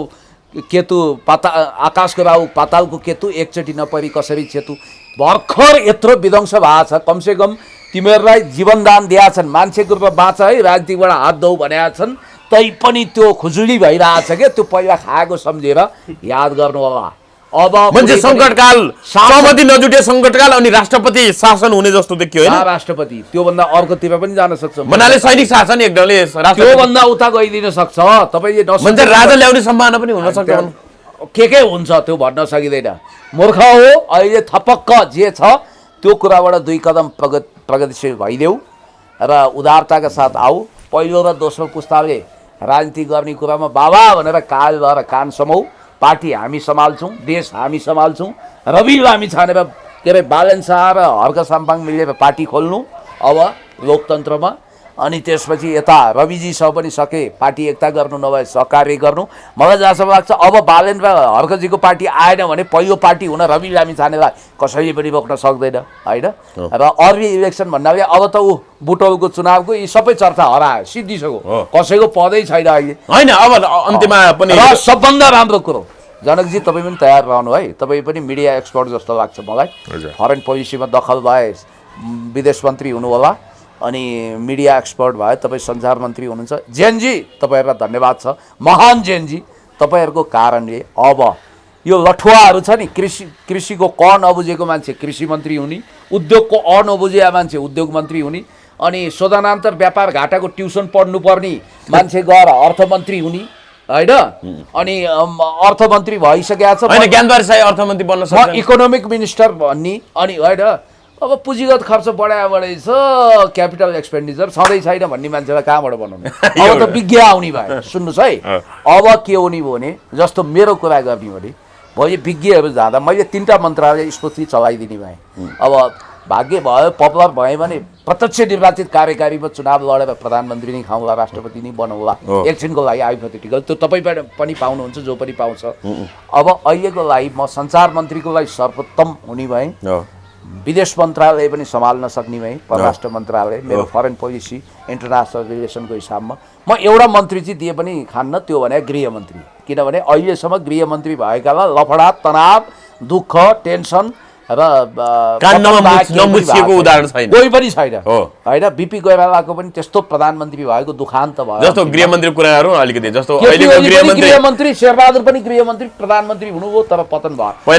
केतु आकाशको राहु पातालको केतु एकचोटि नपरी कसरी चेतु। भर्खर यत्रो विध्वंस भएको छ, कमसेकम तिमीहरूलाई जीवनदान दिएका छन्, मान्छेको रूपमा बाँच है, राजनीतिबाट हात धौ भनेका छन्, तैपनि त्यो खुजुली भइरहेछ क्या। त्यो पहिला खाएको सम्झेर याद गर्नु होला। अब मान्छे सङ्कटकाल, सहमति नजुटे सङ्कटकाल अनि राष्ट्रपति शासन हुने जस्तो देखियो, होइन? राष्ट्रपति त्योभन्दा अर्कोतिर पनि जान सक्छ। भन्नाले सैनिक शासन एकदमले त्योभन्दा उता गइदिन सक्छ। तपाईँले राजा ल्याउने सम्भावना पनि हुन सक्छ। के हुन्छ त्यो भन्न सकिँदैन। मूर्ख हो। अहिले थपक्क जे छ त्यो कुराबाट 2 कदम प्रगतिशील भइदेऊ र उदारताका साथ आऊ। पहिलो र दोस्रो पुस्ताले राजनीति गर्ने कुरामा बाबा भनेर काल भएर कान समाऊ। पार्टी हामी सम्हाल्छौँ, देश हामी सम्हाल्छौँ। रवि लामी छानेर के अरे बालन शाह र हर्क साम्पाङ मिलेर पार्टी खोल्नु अब लोकतन्त्रमा। अनि त्यसपछि यता रविजीसँग पनि सके पार्टी एकता गर्नु, नभए सहकार्य गर्नु। मलाई जहाँसम्म लाग्छ अब बालेन र हर्कजीको पार्टी आएन भने पहिलो पार्टी हुन रवि लामी छानेलाई कसैले पनि रोक्न सक्दैन, होइन? र अर्ली इलेक्सन भन्नाले अब त ऊ बुटौलको चुनावको यी सबै चर्चा हरायो, सिद्धिसक्यो। कसैको पदै छैन अहिले, होइन? अब अन्तिममा पनि सबभन्दा राम्रो कुरो, जनकजी तपाईँ पनि तयार रहनु है। तपाईँ पनि मिडिया एक्सपर्ट जस्तो लाग्छ मलाई। फरेन पोलिसीमा दखल भए विदेश मन्त्री हुनु होला, अनि मिडिया एक्सपर्ट भए तपाईँ सञ्चार मन्त्री हुनुहुन्छ। जेनजी तपाईँहरूलाई धन्यवाद छ, महान जेनजी। तपाईँहरूको कारणले अब यो लठुवाहरू छ नि, कृषिको क नबुझेको मान्छे कृषि मन्त्री हुने, उद्योगको अ नबुझेका मान्छे उद्योग मन्त्री हुने, अनि शोधनान्तर व्यापार घाटाको ट्युसन पढ्नुपर्ने मान्छे गएर अर्थमन्त्री हुने, होइन? अनि अर्थमन्त्री भइसकेका छ, अर्थमन्त्री बन्न सक्छ, इकोनोमिक मिनिस्टर भन्ने। अनि होइन, अब पुँजीगत खर्च बढाएछ, क्यापिटल एक्सपेन्डिचर सधैँ छैन भन्ने मान्छेलाई कहाँबाट बनाउने? अब त विज्ञ आउने भयो। सुन्नुहोस् है, अब के हुने भयो भने, जस्तो मेरो कुरा गर्ने भने भोलि विज्ञहरू जाँदा मैले 3टा मन्त्रालय स्मृति चलाइदिने भएँ। अब भाग्य भयो, पपुलर भएँ भने प्रत्यक्ष निर्वाचित कार्यकारीमा चुनाव लडेर प्रधानमन्त्री नै खाउँला, राष्ट्रपति नै बनाउला, एकछिनको लागि हाइपोथेटिकल। त्यो तपाईँ पनि पाउनुहुन्छ, जो पनि पाउँछ। अब अहिलेको लागि म सञ्चार मन्त्रीको लागि सर्वोत्तम हुने भएँ, विदेश मन्त्रालय पनि सम्हाल्न सक्ने भएँ, परराष्ट्र मन्त्रालय, मेरो फरेन पोलिसी इन्टरनेसनल रिलेसनको हिसाबमा। म एउटा मन्त्री चाहिँ दिए पनि खान्न, त्यो भने गृहमन्त्री। किनभने अहिलेसम्म गृहमन्त्री भएकालाई लफडा, तनाव, दुःख, टेन्सन र उदाहरण छैन, कोही पनि छैन, होइन? बिपी कोइरालाको पनि त्यस्तो प्रधानमन्त्री भएको दुखान्त भयो। जस्तो गृहमन्त्री कुराहरू अलिकति जस्तो गृहमन्त्री शेरबहादुर पनि गृहमन्त्री प्रधानमन्त्री हुनुभयो, तर पतन भयो।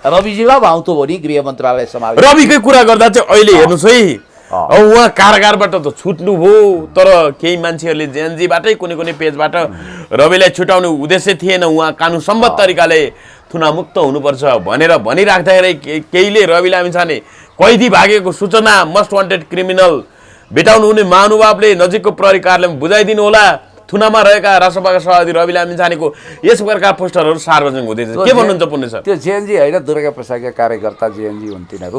रविजीलाई भाउँतो हो नि गृह मन्त्रालय सम्हाल्नु। रविकै कुरा गर्दा चाहिँ अहिले हेर्नुहोस् है, अब उहाँ कारागारबाट त छुट्नुभयो, तर केही मान्छेहरूले जेएनजीबाटै कुनै पेजबाट रविलाई छुटाउने उद्देश्य थिएन, उहाँ कानुन सम्मत तरिकाले थुनामुक्त हुनुपर्छ भनेर भनिराख्दाखेरि केहीले रवि लामिछाने कैदी भागेको सूचना मस्ट वान्टेड क्रिमिनल भेटाउनु हुने महानुभावले नजिकको प्रहरी कार्यालयमा बुझाइदिनु होला। थुनामा रहेका राष्ट्रसभाका सभापति रवि लामिछानेको यस प्रकारका पोस्टरहरू सार्वजनिक हुँदैछ। के भन्नुहुन्छ पुण्य सर? त्यो जेएनजी होइन, दुर्गा प्रसादका कार्यकर्ता जेएनजी हुन् तिनीहरू।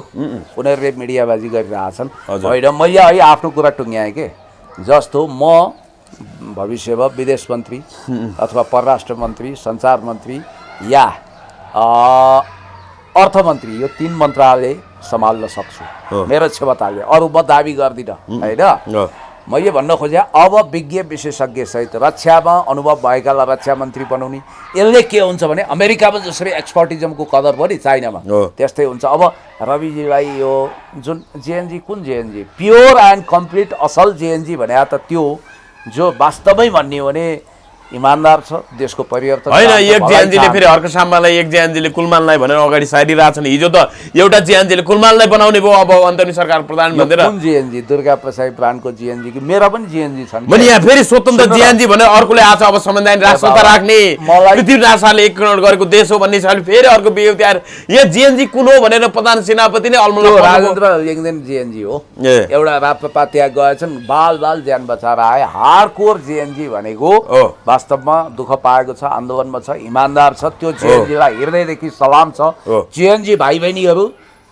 उनीहरूले मिडियाबाजी गरिरहेछन् होइन। मैले है आफ्नो कुरा टुङ्ग्याएँ के, जस्तो म भविष्यमा विदेश मन्त्री अथवा परराष्ट्र मन्त्री, सञ्चार मन्त्री या अर्थमन्त्री, यो 3 मन्त्रालय सम्हाल्न सक्छु मेरो क्षमताले। अरू म दाबी गर्दिनँ होइन। मैले भन्न खोजेँ अब विज्ञ विशेषज्ञ सहित रक्षामा अनुभव भएकालाई रक्षा मन्त्री बनाउने। यसले के हुन्छ भने अमेरिकामा जसरी एक्सपर्टिजमको कदर भयो नि चाइनामा, त्यस्तै हुन्छ। अब रविजीलाई यो जुन जेएनजी, कुन जेएनजी प्योर एन्ड कम्प्लिट असल जेएनजी भने त त्यो जो वास्तवमै भन्ने हो भने इमान्दार छ, देशको परिवर्तन होइन। एक जेएनजीले फेरि अर्को साम्बालाई, एक जेएनजीले कुलमानलाई भनेर अगाडि सारिरहेछन्। हिजो त एउटा जेएनजीले कुलमानलाई बनाउने भयो, अब अन्तर्नी सरकार प्रधान भनेर। कुन जेएनजी? दुर्गा प्रसाद ब्रान्डको जेएनजी कि मेरा पनि जेएनजी छन्। मैले यहाँ फेरि स्वतन्त्र जेएनजी भनेर अर्कोले आज अब संवैधानिक राष्ट्रसत्ता राख्ने पृथ्वीराज शाहले एकीकरण गरेको देश हो भन्ने हिसाबले फेरि अर्को बिहेव आएर यहाँ जेएनजी कुन हो भनेर प्रधान सेनापति नै अलमल राजेन्द्र एकदिन जेएनजी हो। एउटा राप्रपा त्यहाँ गएछन्, बाल ज्यान बचाएर आए। हार्डकोर जेएनजी भनेको वास्तवमा दुःख पाएको छ, आन्दोलनमा छ, इमान्दार छ। त्यो जेएनजीलाई हृदयदेखि सलाम छ। जेएनजी भाइ बहिनीहरू,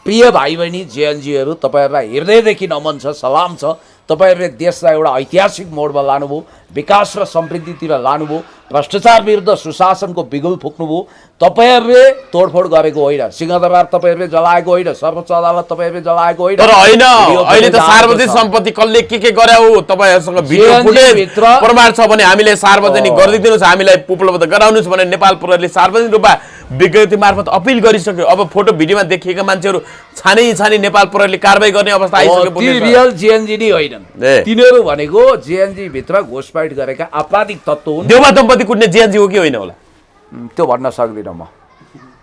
प्रिय भाइ बहिनी जेएनजीहरू, तपाईँहरूलाई हृदयदेखि नमन छ, सलाम छ। तपाईँहरूले देशलाई एउटा ऐतिहासिक मोडमा लानुभयो, विकास र समृद्धितिर लानुभयो, भ्रष्टाचार विरुद्ध सुशासनको बिगुल फुक्नुभयो। तपाईँहरूले तोडफोड गरेको होइन, सिंहदरबार तपाईँहरूले जलाएको होइन, सर्वोच्च अदालत तपाईँहरूले जलाएको होइन। तर होइन, अहिले त सार्वजनिक सम्पत्ति कसले के गरे हो तपाईँहरूसँग भिडियो फुटेज प्रमाण छ भने हामीले सार्वजनिक गरिदिनुहोस्, हामीलाई उपलब्ध गराउनुहोस् भने नेपाल प्रहरीले सार्वजनिक रूपमा विज्ञप्ति मार्फत अपिल गरिसक्यो। अब फोटो भिडियोमा देखिएका मान्छेहरू छानी नेपाल प्रहरीले कारबाही गर्ने अवस्था आइसक्यो। रियल जेएनजी नै होइन, तिनीहरू भनेको जेएनजी भित्र घुसपैठ गरेका आपराधिक तत्त्व हुन्। देउमा दम्पति कुट्ने जेएनजी हो कि होइन होला त्यो भन्न सक्दिनँ म।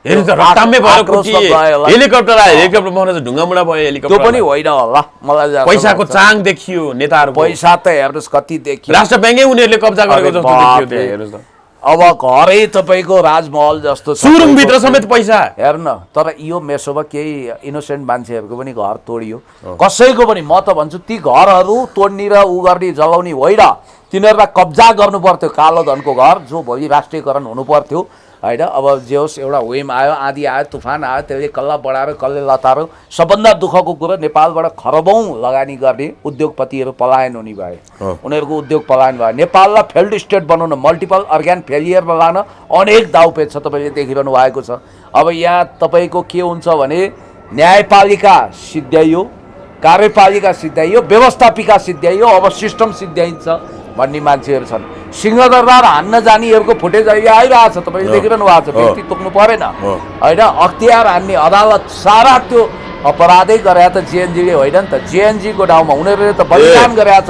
हेर्नु त रक्तमै भएको हेलिकप्टर आयो, हेलिकप्टर बनाउन चाहिँ ढुङ्गामुढा भयो हेलिकप्टर। त्यो पनि होइन होला, मलाई पैसाको चाङ देखियो नेताहरू। पैसा त हेर्नुहोस् कति देखियो, राष्ट्र ब्याङ्कै उनीहरूले कब्जा गरेको जस्तो देखियो त्यहाँ। हेर्नुहोस् त अब घरै तपाईँको राजमहल जस्तो सुरुङभित्र समेत पैसा हेर्न। तर यो मेसोमा केही इनोसेन्ट मान्छेहरूको पनि घर तोडियो, कसैको पनि। म त भन्छु ती घरहरू तोड्ने र उ गर्ने जलाउने होइन, तिनीहरूलाई कब्जा गर्नु पर्थ्यो कालो धनको घर, जो भोलि राष्ट्रियकरण हुनु पर्थ्यो होइन। अब जे होस्, एउटा वेम आयो, आँधी आयो, तुफान आयो, त्यसले कल्ला बढाएर कसले लतारो। सबभन्दा दुःखको कुरो नेपालबाट खरबौँ लगानी गर्ने उद्योगपतिहरू पलायन हुने भए, उनीहरूको उद्योग पलायन भयो। नेपाललाई फेल्ड स्टेट बनाउन, मल्टिपल अर्ग्यान फेलियरमा लान अनेक दाउपेच छ, तपाईँले देखिरहनु भएको छ। अब यहाँ तपाईँको के हुन्छ भने न्यायपालिका सिद्ध्याइयो, कार्यपालिका सिद्ध्याइयो, व्यवस्थापिका सिद्ध्याइयो, अब सिस्टम सिद्ध्याइन्छ भन्ने मान्छेहरू छन्। सिंहदरबार हान्न जानेहरूको फुटेज अहिले आइरहेछ, तपाईँले देखिरहनु भएको छ। व्यक्ति तोक्नु परेन होइन, अख्तियार हान्ने अदालत सारा त्यो अपराधै गरे त जेएनजीले होइन नि त। जेएनजीको ठाउँमा उनीहरूले त बलिदान गरेका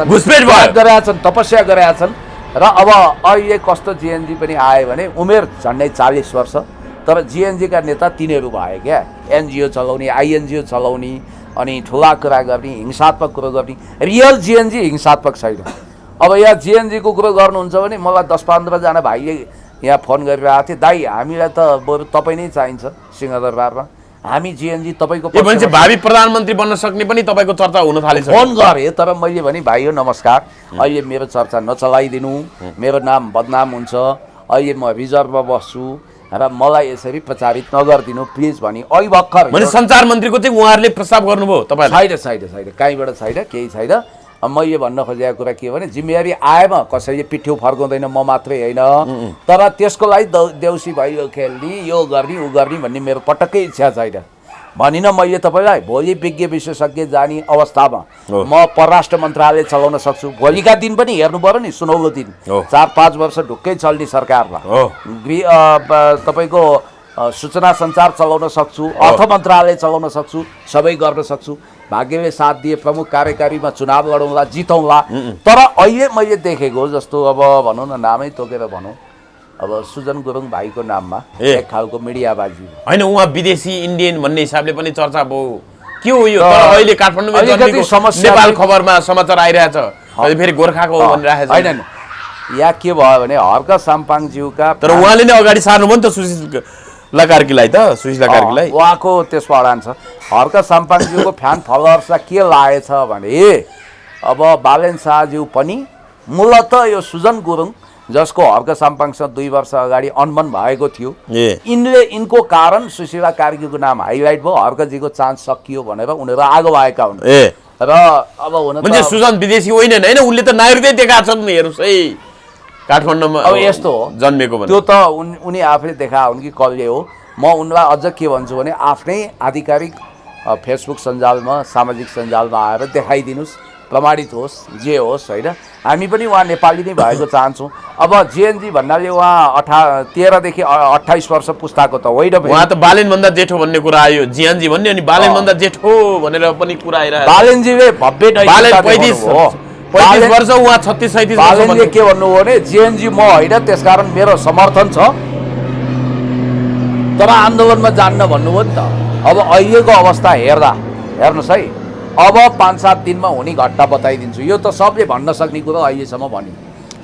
छन्, तपस्या गरेका छन्। र अब अहिले कस्तो जेएनजी पनि आयो भने उमेर झन्डै 40 वर्ष, तर जेएनजीका नेता तिनीहरू भए क्या। एनजिओ चलाउने, आइएनजिओ चलाउने, अनि ठुला कुरा गर्ने, हिंसात्मक कुरो गर्ने। रियल जेएनजी हिंसात्मक छैन। अब यहाँ जेएनजीको कुरो गर्नुहुन्छ भने मलाई 10-15 जना भाइले यहाँ फोन गरिरहेको थियो, दाइ हामीलाई त बरु तपाईँ नै चाहिन्छ सिंहदरबारमा, हामी जेएनजी तपाईँको भावी प्रधानमन्त्री बन्न सक्ने पनि तपाईँको चर्चा हुन थालेछ। फोन गरेँ, तर मैले भने भाइ नमस्कार, अहिले मेरो चर्चा नचलाइदिनु, मेरो नाम बदनाम हुन्छ, अहिले म रिजर्भमा बस्छु र मलाई यसरी प्रचारित नगरिदिनु प्लिज भनी अहिले भर्खर। सञ्चार मन्त्रीको चाहिँ उहाँहरूले प्रस्ताव गर्नुभयो तपाईँले? छैन, कहीँबाट छैन, केही छैन। मैले भन्न खोजेको कुरा के हो भने जिम्मेवारी आएमा कसैले पिठ्यौ फर्काउँदैन, म मात्रै होइन। तर त्यसको लागि देउसी भयो खेल्ने, यो गर्ने, उ गर्ने भन्ने मेरो पटक्कै इच्छा छैन। भनिन मैले तपाईँलाई, भोलि विज्ञ विशेषज्ञ जाने अवस्थामा म परराष्ट्र मन्त्रालय चलाउन सक्छु। भोलिका दिन पनि हेर्नु पऱ्यो नि, सुनौलो दिन, 4-5 वर्ष ढुक्कै चल्ने सरकारमा तपाईँको सूचना सञ्चार चलाउन सक्छु, अर्थ मन्त्रालय चलाउन सक्छु, सबै गर्न सक्छु। भाग्यले साथ दिए प्रमुख कार्यकारीमा चुनाव लडौँला, जितौँला। तर अहिले मैले देखेको जस्तो, अब भनौँ न, नामै तोकेर भनौँ, अब सुजन गुरुङ भाइको नाममा एक खालको मिडियाबाजी होइन, उहाँ विदेशी इन्डियन भन्ने हिसाबले पनि चर्चा भयो। के हो यो? तर अहिले काठमाडौँमा अलिकति जन्मेको समस्या नेपाल चाहिँ- खबरमा समाचार आइरहेछ अहिले फेरि गोर्खाको हो भनिरहेको छ। होइन यहाँ के भयो भने हर्क साम्पाङज्यूका तर उहाँले नै अगाडि सार्नुभयो नि त सुशीला कार्कीलाई त सुशीला कार्कीलाई। उहाँको त्यसमा अडान छ। हर्क साम्पाङज्यूको फ्यान फलोवर्सलाई के लागेछ भने अब बालेन शाहज्यू पनि मूलत यो सुजन गुरुङ जसको हर्क साम्पाङसँग 2 वर्ष अगाडि अनबन भएको थियो, यिनको कारण सुशीला कार्कीको नाम हाइलाइट भयो, हर्कजीको चान्स सकियो भनेर उनीहरू आगो आएका हुन्। र अब हुन म्हणजे त सुजन विदेशी होइनन् हैन, उनले त नागरिकतै दिएका छन्। हेर्नुस् है काठमाडौँमा अब यस्तो हो जन्मेको भने त्यो त उनी आफैले देखा हुन् कि कसले हो। म उनलाई अझ के भन्छु भने आफ्नै आधिकारिक फेसबुक सञ्जालमा सामाजिक सञ्जालमा आएर देखाइदिनुहोस्, प्रमाणित होस्, जे होस् होइन। हामी पनि उहाँ नेपाली नै भएको चाहन्छौँ। अब जेएनजी भन्नाले उहाँ 13 देखि 28 वर्ष पुस्ताको त होइन, उहाँ त बालेनभन्दा जेठो भन्ने कुरा आयो, जियानजी भन्ने अनि बालेनभन्दा जेठो भनेर पनि कुरा आइरहेको छ। बालेनजीले भव्य बालेन नैतिकता 35 देखाउनु हो। 35 वर्ष उहाँ 36 37 वर्ष बालेनले के भन्नु हो भने जेएनजी म होइन, त्यसकारण मेरो समर्थन छ, तर आन्दोलनमा जान्न भन्नुभयो नि त। अब अहिलेको अवस्था हेर्नुहोस् है, अब 5-7 दिनमा हुने घटना बताइदिन्छु। यो त सबले भन्न सक्ने कुरो अहिलेसम्म भन्यो।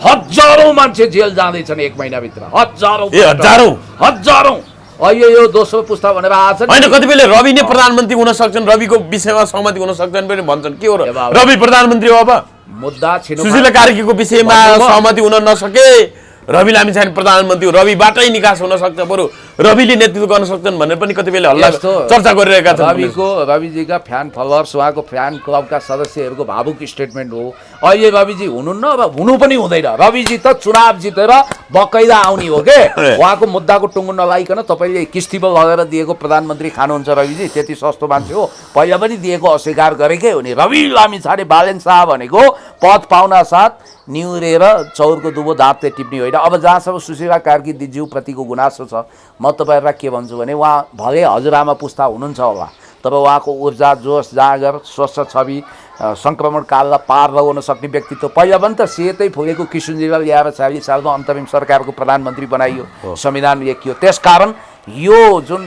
हजारौँ मान्छे जेल जाँदैछन् 1 महिनाभित्र, हजारौँ हजारौँ। अहिले यो दोस्रो पुस्ता भनेर आएछ होइन, कति बेला रवि नै प्रधानमन्त्री हुन सक्छन्, रविको विषयमा सहमति हुन सक्छन् पनि भन्छन्। के हो र रवि प्रधानमन्त्री हो? अब मुद्दा छिनु सुशीला कार्कीको विषयमा सहमति हुन नसके रवि लामिछाने प्रधानमन्त्री हो, रविबाटै निकास हुन सक्छ, बरु रविले नेतृत्व गर्न सक्छन् भनेर पनि कति बेला हल्ला चर्चा गरिरहेका छन्। रविजीका फ्यान फलोवर्स, उहाँको फ्यान क्लबका सदस्यहरूको भावुक स्टेटमेन्ट हो। अहिले रविजी हुनुहुन्न र हुनु पनि हुँदैन। रविजी त चुनाव जितेर बकैदा आउने हो के। उहाँको मुद्दाको टुङ्गो नलाइकन तपाईँले किस्तीमा लगेर दिएको प्रधानमन्त्री खानुहुन्छ रविजी? त्यति सस्तो मान्छे हो? पहिला पनि दिएको अस्वीकार गरेकै हो नि। रवि लामिछाने बालेन शाह भनेको पद पाउना साथ निहुरेर चौरको दुबो दाँतले टिप्ने होइन। अब जहाँसम्म सुशीला कार्की दिज्यूप्रतिको गुनासो छ, म तपाईँहरूलाई के भन्छु भने उहाँ भले हजुरआमा पुस्ता हुनुहुन्छ होला, तर उहाँको ऊर्जा, जोस, जाँगर, स्वस्थ छवि, सङ्क्रमण काललाई पार लगाउन सक्ने व्यक्तित्व। पहिला पनि त सेतै फुलेको किशुनजीलाई ल्याएर 40 सालमा अन्तरिम सरकारको प्रधानमन्त्री बनाइयो, संविधान लेखियो। त्यसकारण यो जुन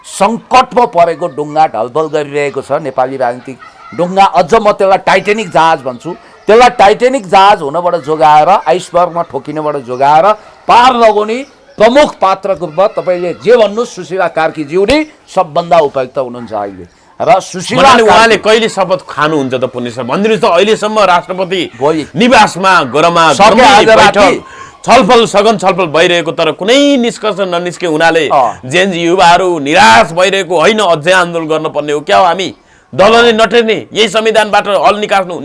सङ्कटमा परेको डुङ्गा ढलबल गरिरहेको छ नेपाली राजनीतिक डुङ्गा, अझ म त्यसलाई टाइटेनिक जहाज भन्छु, त्यसलाई टाइटेनिक जहाज हुनबाट जोगाएर, आइसबर्गमा ठोकिनबाट जोगाएर पार लगाउने प्रमुख पात्रको रूपमा तपाईँले जे भन्नुहोस् सुशीला कार्कीज्यू नै सबभन्दा उपयुक्त हुनुहुन्छ अहिले। र सुशीला उहाँले कहिले शपथ खानुहुन्छ त पुण्य सर भनिदिनुहोस् त? अहिलेसम्म राष्ट्रपति निवासमा गरमा छलफल सघन छलफल भइरहेको, तर कुनै निष्कर्ष ननिस्के हुनाले जेएनजी युवाहरू निराश भइरहेको होइन, अझै आन्दोलन गर्नुपर्ने हो क्या हो? हामी दलले नटेर्ने, यही संविधानबाट हल निकाल्नु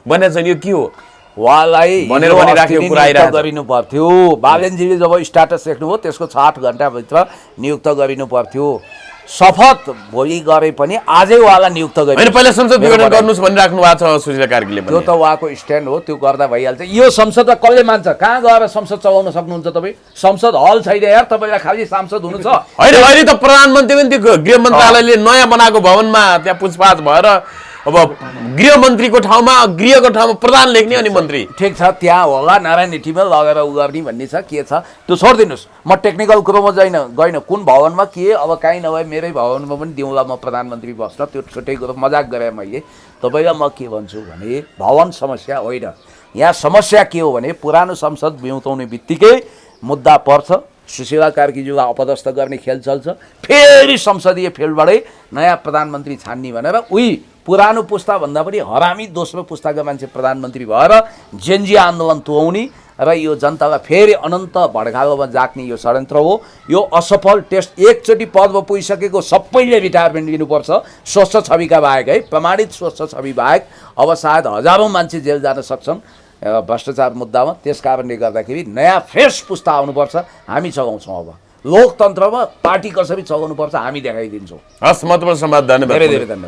भनेको छ। यो के हो? उहाँलाई भनेर भनिराखेको कुरा आइरहेको गरिनु पर्थ्यो। बालेनजीले जब स्ट्याटस लेख्नुभयो त्यसको 8 घण्टाभित्र नियुक्त गरिनु पर्थ्यो। शपथ भोलि गरे पनि आजै उहाँलाई नियुक्त गरिनु। होइन, पहिला संसद विघटन गर्नुहोस् भनिराख्नु भएको छ सुशीला कार्कीले। त्यो त उहाँको स्ट्यान्ड हो, त्यो गर्दा भइहाल्छ। यो संसदमा कसले मान्छ? कहाँ गएर संसद चलाउन सक्नुहुन्छ तपाईँ? संसद हल छैन यार, तपाईँलाई खालि सांसद हुनु छ। होइन, अहिले त प्रधानमन्त्री पनि त्यो गृह मन्त्रालयले नयाँ बनाएको भवनमा त्यहाँ पुछपाछ भएर अब गृहको ठाउँमा प्रधान लेख्ने अनि मन्त्री। ठिक छ, त्यहाँ होला नारायण हिटीमा लगेर उ गर्ने भन्ने छ। के छ त्यो छोडिदिनुहोस्, म टेक्निकल कुरोमा गइन कुन भवनमा के, अब काहीँ नभए मेरै भवनमा पनि दिउँला म प्रधानमन्त्री बस्न, त्यो छुट्टै कुरो मजाक गरेँ मैले। तपाईँलाई म के भन्छु भने भवन समस्या होइन, यहाँ समस्या के हो भने पुरानो संसद बिउताउने बित्तिकै मुद्दा पर्छ, सुशीला कार्कीज्यूलाई अपदस्थ गर्ने खेल चल्छ, फेरि संसदीय फिल्डबाटै नयाँ प्रधानमन्त्री छान्ने भनेर उही पुरानो पुस्ताभन्दा पनि हरामी दोस्रो पुस्ताका मान्छे प्रधानमन्त्री भएर जेएनजी आन्दोलन तुहाउने र यो जनतालाई फेरि अनन्त भड्कालोमा जाग्ने यो षड्यन्त्र हो। यो असफल टेस्ट, एकचोटि पदमा पुगिसकेको सबैले रिटायरमेन्ट लिनुपर्छ, स्वस्थ छविका बाहेक है, प्रमाणित स्वस्थ छवि बाहेक। अब सायद हजारौँ मान्छे जेल जान सक्छन् भ्रष्टाचार मुद्दामा। त्यस कारणले गर्दाखेरि नयाँ फ्रेस पुस्ता आउनुपर्छ, हामी चलाउँछौँ। अब लोकतन्त्रमा पार्टी कसरी चलाउनुपर्छ हामी देखाइदिन्छौँ। हस्, महत्त्वपूर्ण संवाद, धन्यवाद। धेरै धेरै धन्यवाद।